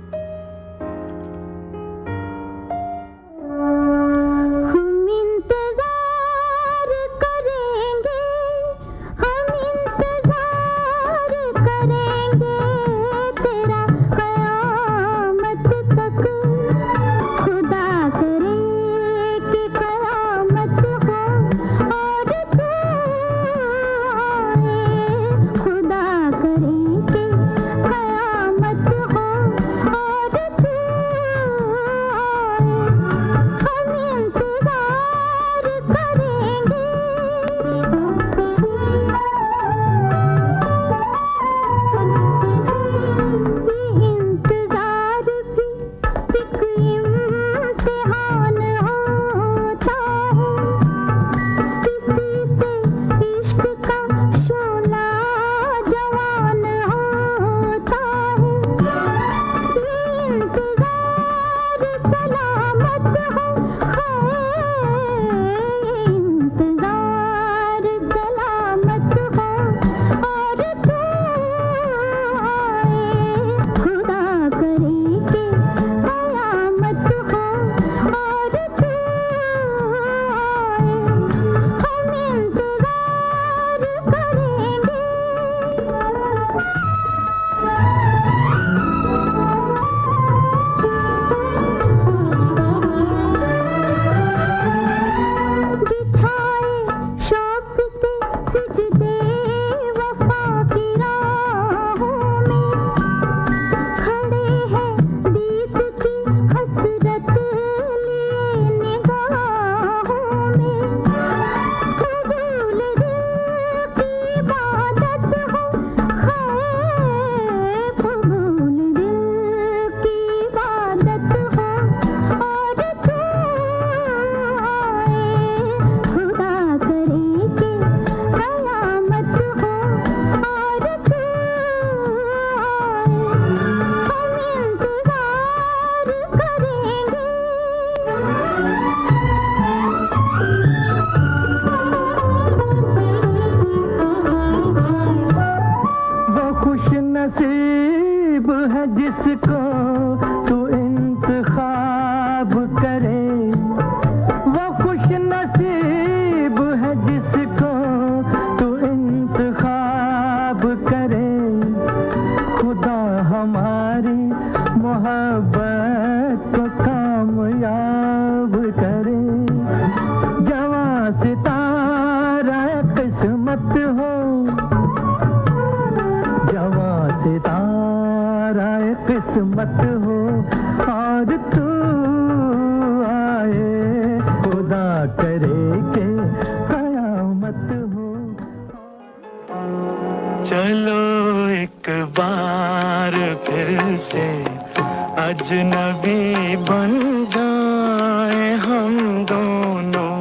अजनबी बन जाए हम दोनों,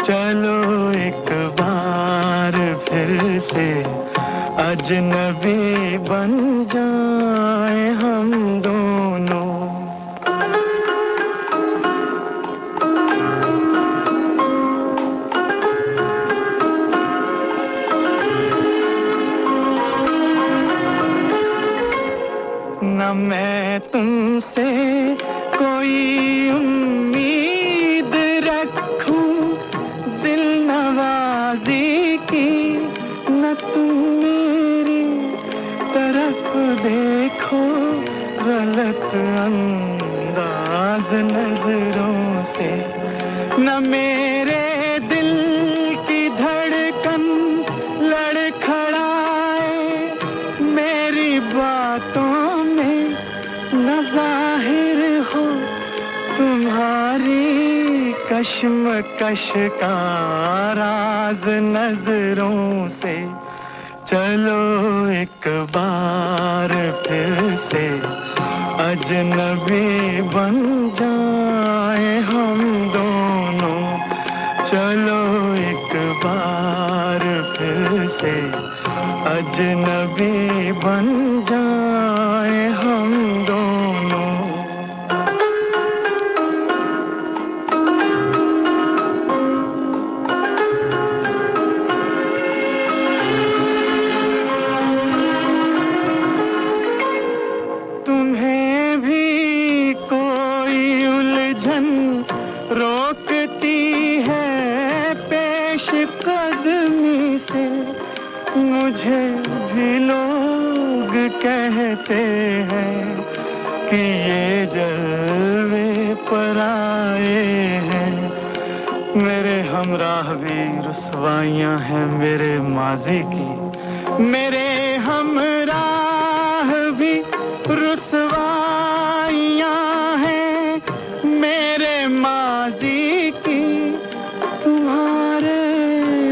चलो एक बार फिर से अजनबी बन जाए हम दोनों। न मैं तुमसे कोई उम्मीद रखूं दिल नवाजी की, न तुम मेरी नाराज नजरों से, न मेरे दिल की धड़कन लड़खड़ाए मेरी बातों में, न जाहिर हो तुम्हारी कश्मकश का राज नजरों से। चलो एक बार फिर से अजनबी बन जाए हम दोनों। चलो एक बार फिर से अजनबी बन जाए हम दोनों। मुझे भी लोग कहते हैं कि ये जलवे पर आए हैं। मेरे हमराह भी रुसवाइयां हैं मेरे माजी की, मेरे हमराह भी रुसवाइयां हैं मेरे माजी की। तुम्हारे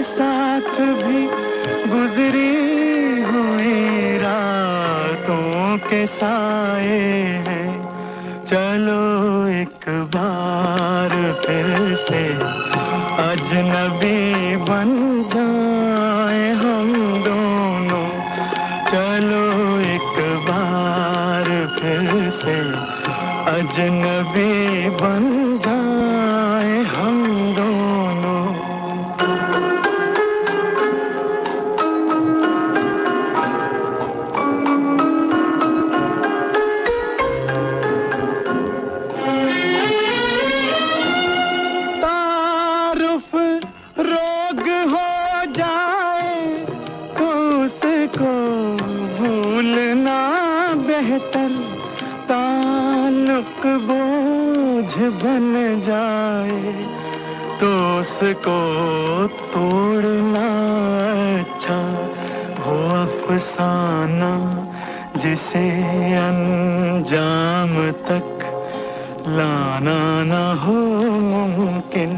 साथ भी गुजरी हुई रातों के साए हैं। चलो एक बार फिर से अजनबी बन जाए हम दोनों। चलो एक बार फिर से अजनबी बन जाए हम दोनों। ताल्लुक बोझ बन जाए तो उसको तोड़ना अच्छा। वो अफसाना जिसे अंजाम तक लाना न हो मुमकिन।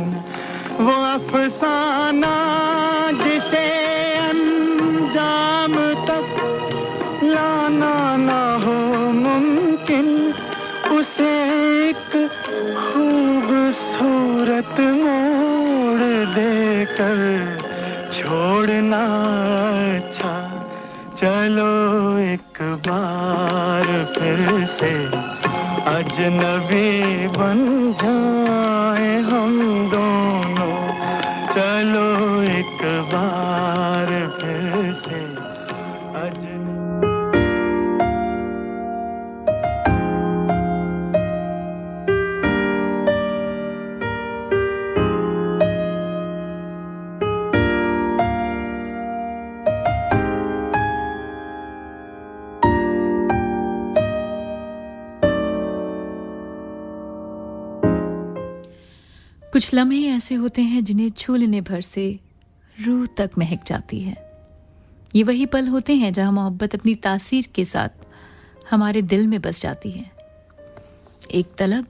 वो अफसाना जिसे अंजाम तक लाना न हो मुमकिन, उसे एक खूबसूरत मोड़ देकर छोड़ना अच्छा। चलो एक बार फिर से अजनबी बन जाए हम दोनों। चलो एक बार फिर से कुछ लम्हे ऐसे होते हैं जिन्हें छू लेने भर से रूह तक महक जाती है। ये वही पल होते हैं जहां मोहब्बत अपनी तासीर के साथ हमारे दिल में बस जाती है। एक तलब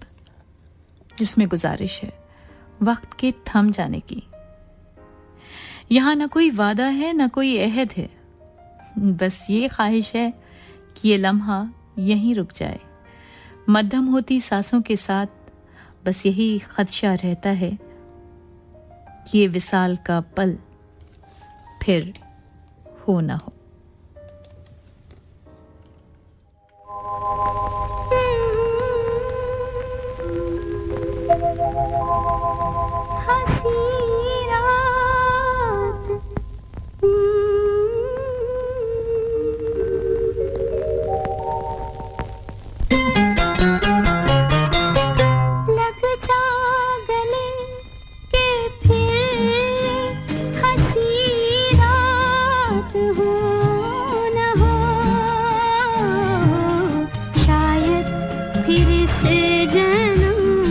जिसमें गुजारिश है वक्त के थम जाने की। यहां ना कोई वादा है ना कोई अहद है, बस ये ख्वाहिश है कि ये लम्हा यहीं रुक जाए। मध्यम होती सांसों के साथ बस यही खदशा रहता है कि ये विसाल का पल फिर हो ना हो। फिर से जन्म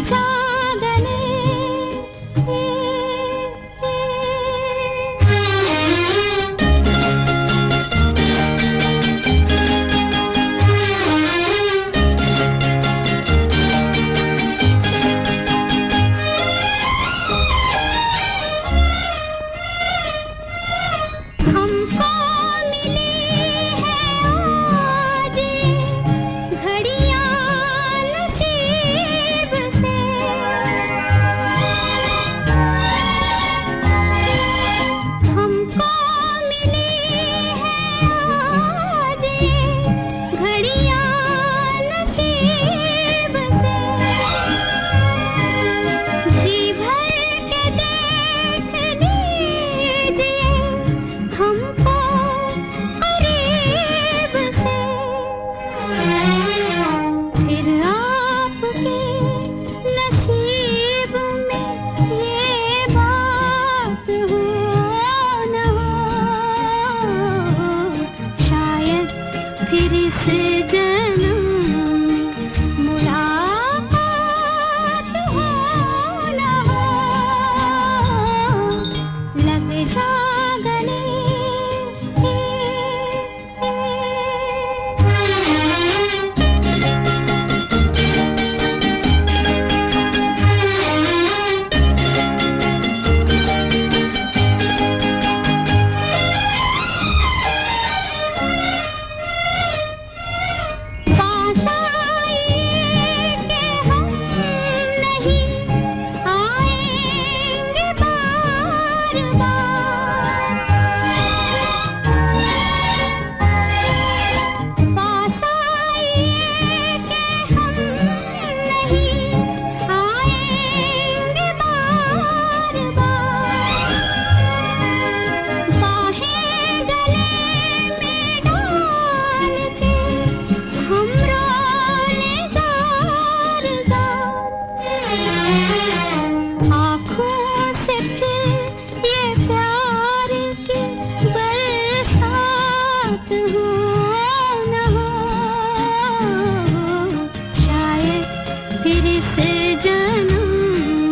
जा गले हमको मिली है आज घड़ियां नसीब से हमको मिली है आज घड़ियां नसीब से जी भर के देख लीजिए हमको करीब से फिर आपके नसीब में ये बात हो न हो शायद फिर इस जन्म में मुलाकात हो न हो लग जा गले पास आए कि हम नहीं आएंगे बार बार पास आए कि हम नहीं आएंगे बार बार बाहें गले में डाल के हम रोले जार जार आँखों से फिर ये प्यार की बरसात हो न हो शायद फिर इस जन्म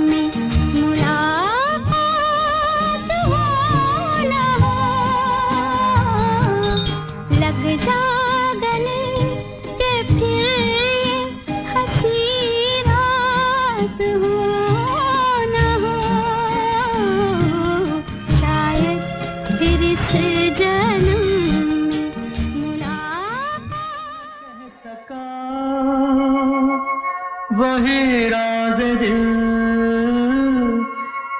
में मुलाकात हो न हो लग जा गले के फिर ये हंसी रात हो न हो शायद फिर इस जन्म में मुलाकात सका वही राज दिल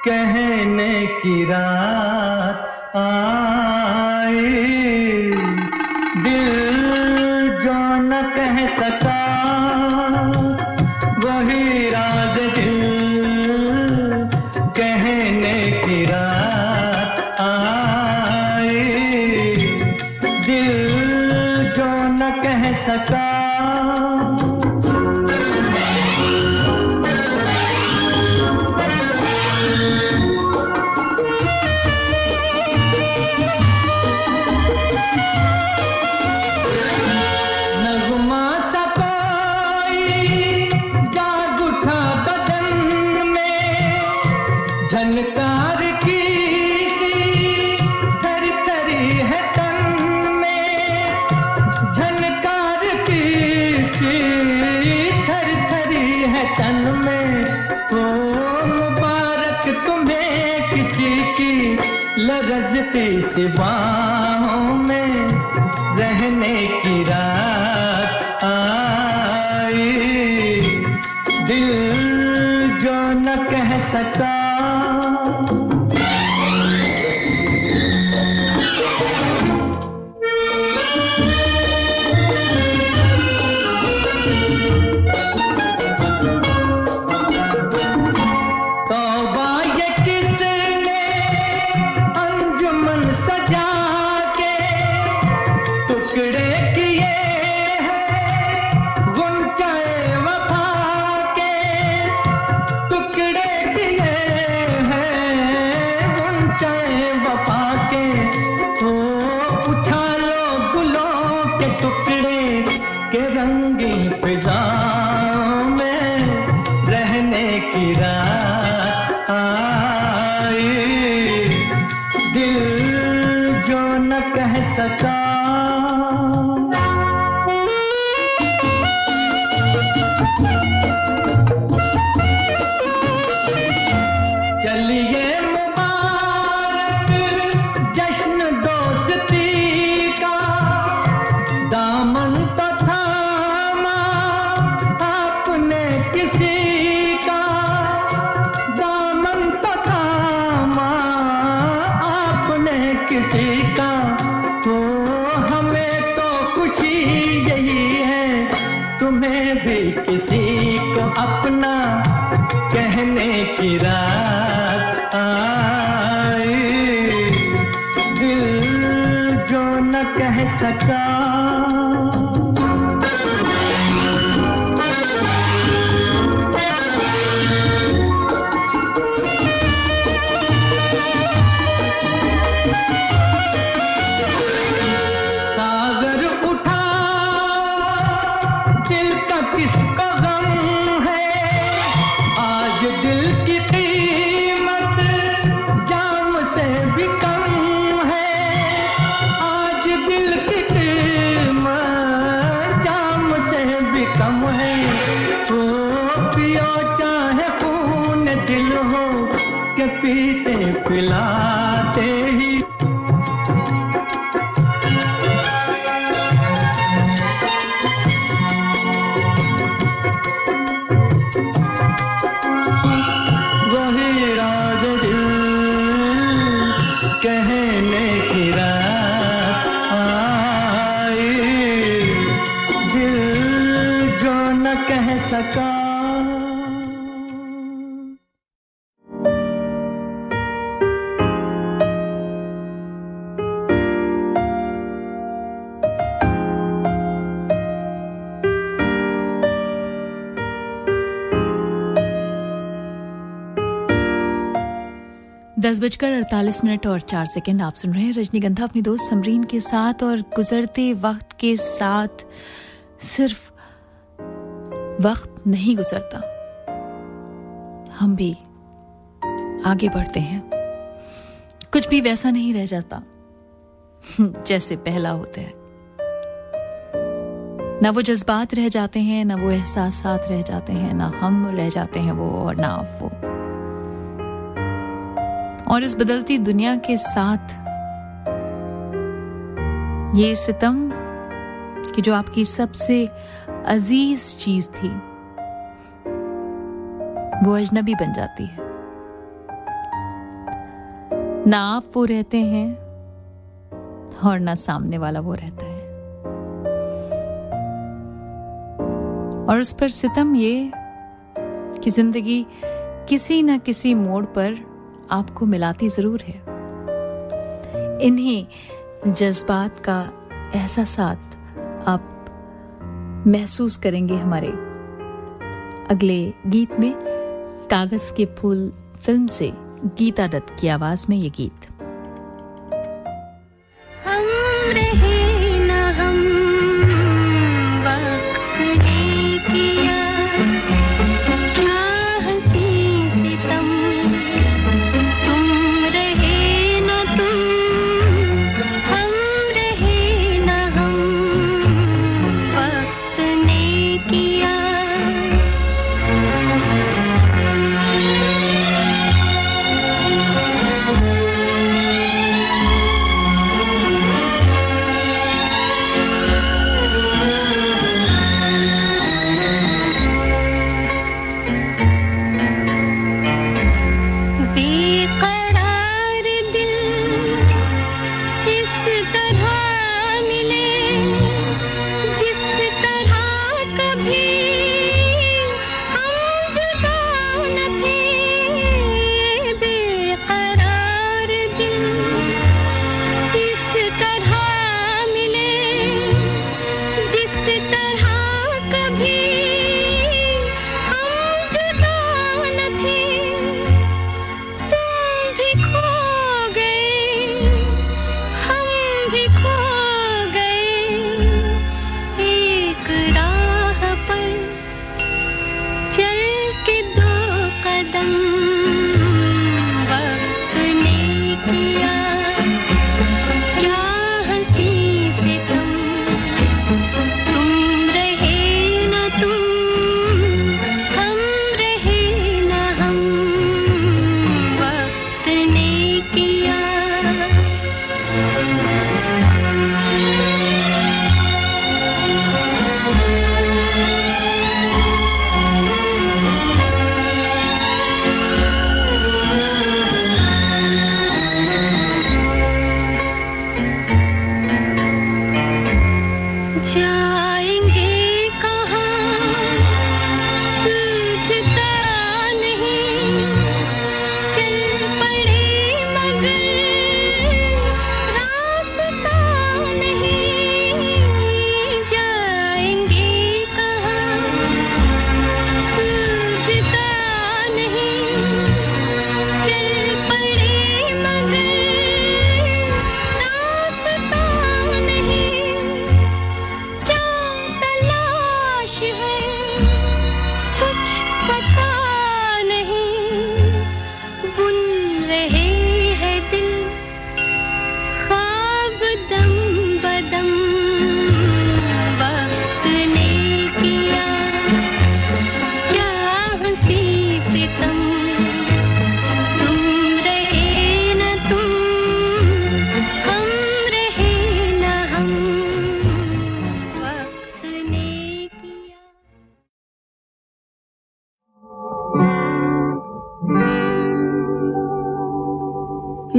कहने की रात आई दिल जो न कह सका वही राज दिल कहने की रात आई दिल जो न कह सका नगमा सा कोई जाग उठा बदन में झनकार की सी थर थरी है तन में झनकार की सी थर थरी है तन में ओ मुबारक तुम्हें किसी की लरजती सी बाहों में रहने की रात आई दिल जो न कह सका तौबा ये किसने अंजुमन सजा के टुकड़े किए हैं गुंचाए वफा के टुकड़े किए हैं की रात आई, दिल जो न कह सका। चलिए मुबारक जश्न दोस्ती का, दामन तो थामा आपने किसी का, दामन तो थामा आपने किसी का। तो हमें तो खुशी यही है, तुम्हें भी किसी को अपना कहने की रात आई, दिल जो न कह सका। सागर उठा दिल का किसको गम है, आज दिल की कीमत जाम से भी कम है, आज दिल की कीमत जाम से भी कम है। ओ पियो चाहे खून दिल हो के पीते पिलाते ही। वही राज दिल कहने की रात आई, दिल जो न कह सका। दस बजकर 48 और 4 सेकंड। आप सुन रहे हैं रजनीगंधा अपनी दोस्त समरीन के साथ, और गुजरते वक्त के साथ सिर्फ वक्त नहीं गुजरता, हम भी आगे बढ़ते हैं। कुछ भी वैसा नहीं रह जाता जैसे पहला होता है। ना वो जज्बात रह जाते हैं, ना वो एहसासात रह जाते हैं, ना हम रह जाते हैं वो, और ना वो। और इस बदलती दुनिया के साथ ये सितम कि जो आपकी सबसे अजीज चीज थी वो अजनबी बन जाती है। ना आप वो रहते हैं और ना सामने वाला वो रहता है। और उस पर सितम ये कि जिंदगी किसी न किसी मोड़ पर आपको मिलाती जरूर है। इन्हीं जज्बात का एहसासात आप महसूस करेंगे हमारे अगले गीत में। कागज के फूल फिल्म से गीता दत्त की आवाज में ये गीत।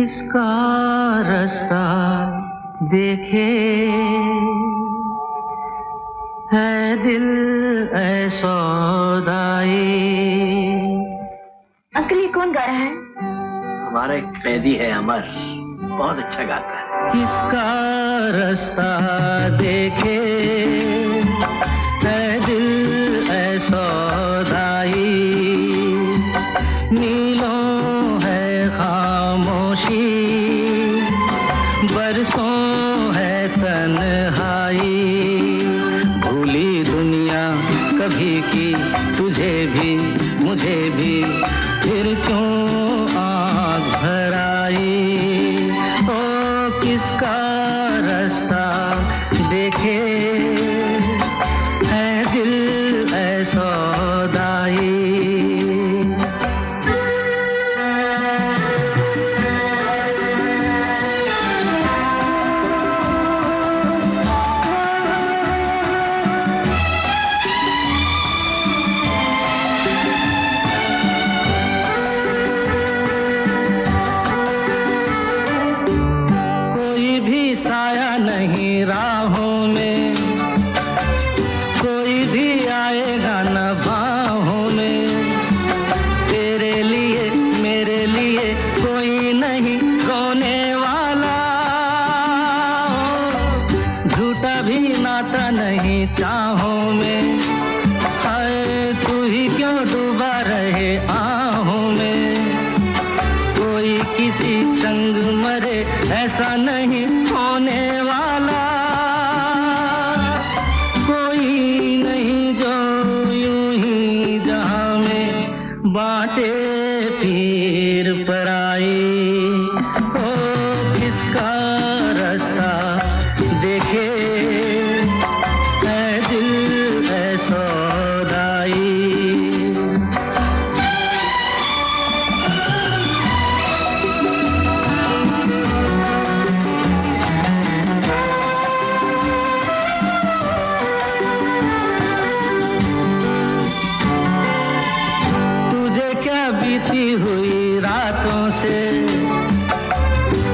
किसका रास्ता देखे है दिल ऐ सौदाई। अंकल ये कौन गा रहा है? हमारा एक कैदी है अमर, बहुत अच्छा गाता है। किसका रास्ता देखे है दिल ऐ सौदाई। मीलों है खामोशी, बरसों है तन्हाई। भूली दुनिया कभी की तुझे भी मुझे भी, फिर क्यों आँख भर आई। ओ किसका रास्ता देखे है दिल ऐ सौदाई। साया नहीं राहों में, कोई भी आएगा न बाहों में। तेरे लिए मेरे लिए कोई नहीं रोने वाला। झूठा भी नाता नहीं चाहों में। हाय तू ही क्यों डूबा रहे आहों में। कोई किसी संग मरे ऐसा नहीं होने वाला। कोई नहीं जो यूं ही जहां में बांटे पीर पराई। ओ किसका रास्ता देखे है दिल ऐ सौदाई। बीती हुई रातों से,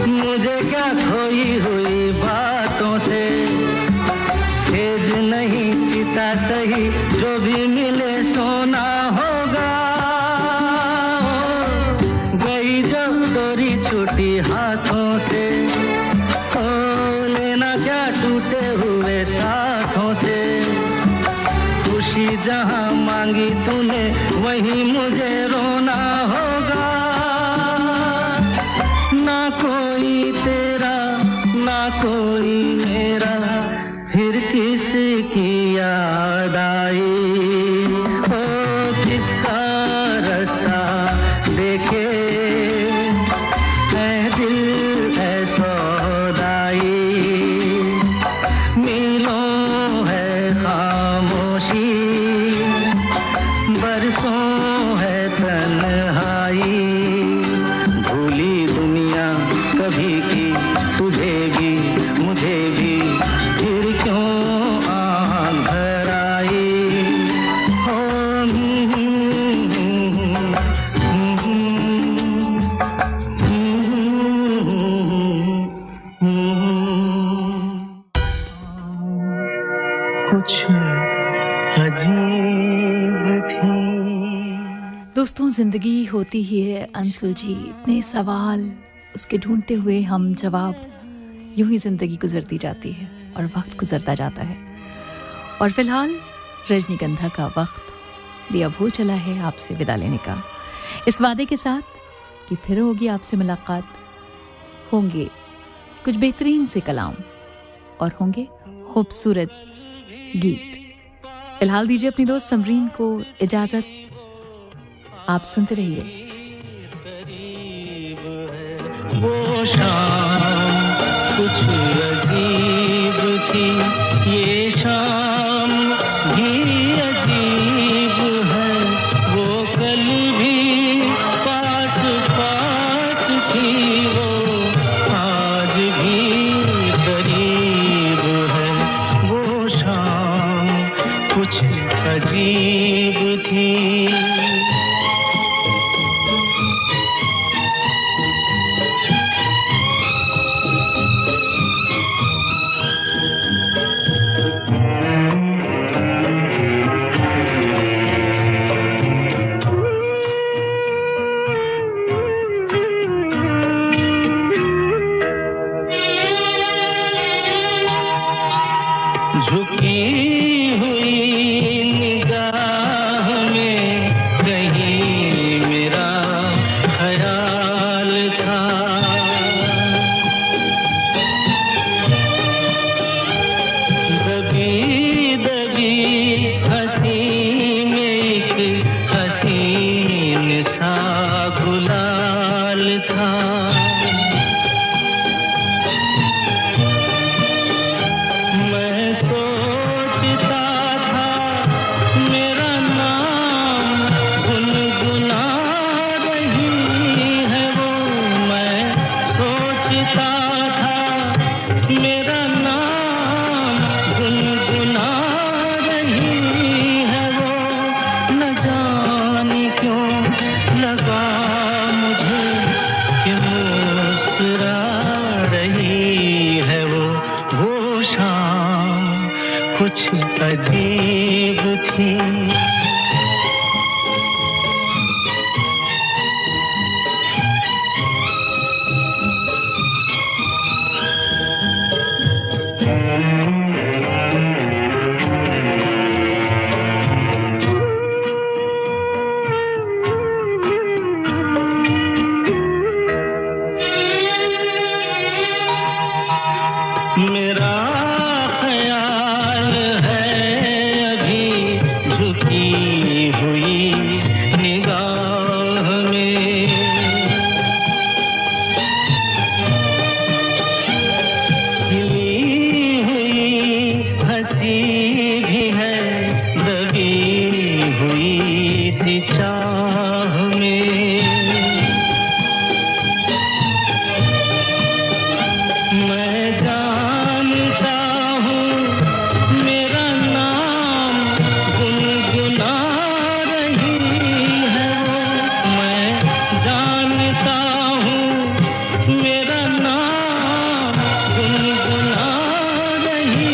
मुझे क्या खोई हुई बातों से। सेज नहीं चिता सही, जो भी मिले सोना होगा। गई जब डोरी छूटी हाथों से, ओ लेना क्या टूटे हुए साथों से। खुशी जहां मांगी तूने वहीं मुझे रोना होगा। ना कोई तेरा ना कोई मेरा, फिर किसकी याद आई। ओ किसका रास्ता देखे है दिल ऐ सौदाई। मीलों है खामोशी, बरसों है तन्हाई। भूली दुनिया कभी की तुझे भी मुझे भी, फिर क्यों आँख भर आई। हो कुछ अजीब थी। दोस्तों, जिंदगी होती ही है अनसुलझी, इतने सवाल उसके ढूंढते हुए हम जवाब। यूं ही जिंदगी गुजरती जाती है और वक्त गुजरता जाता है। और फिलहाल रजनीगंधा का वक्त भी अब हो चला है आपसे विदा लेने का, इस वादे के साथ कि फिर होगी आपसे मुलाकात। होंगे कुछ बेहतरीन से कलाम और होंगे खूबसूरत गीत। फिलहाल दीजिए अपनी दोस्त समरीन को इजाजत। आप सुनते रहिए। वो शाम कुछ अजीब थी, ये शाम भी अजीब है। वो कल भी पास पास थी, वो आज भी करीब है। वो शाम कुछ अजीब थी। झुकी हुई निगाह में कहीं मेरा ख्याल था। दबी दबी हंसी में एक हसीन सा गुलाल था। मैं सोचता था मेरा नाम गुनगुना रही है वो। मैं सोचता था मेरा नाम गुनगुना रही है वो। न जाने क्यों लगा मुझे कि मुस्कुरा रही है वो शाम कुछ अजीब थी। मेरा ख्याल है अभी झुकी हुई निगाह में। खिली हुई हंसी भी है दबी हुई सी चाह में। मैं जानता हूँ मेरा नाम गुनगुना रही है वो। मैं जानता हूँ मेरा नाम गुनगुना रही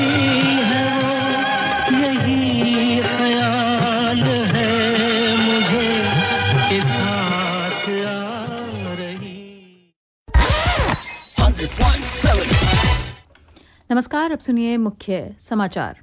है वो। यही ख्याल है मुझे कि साथ आ रही। नमस्कार, अब सुनिए मुख्य समाचार।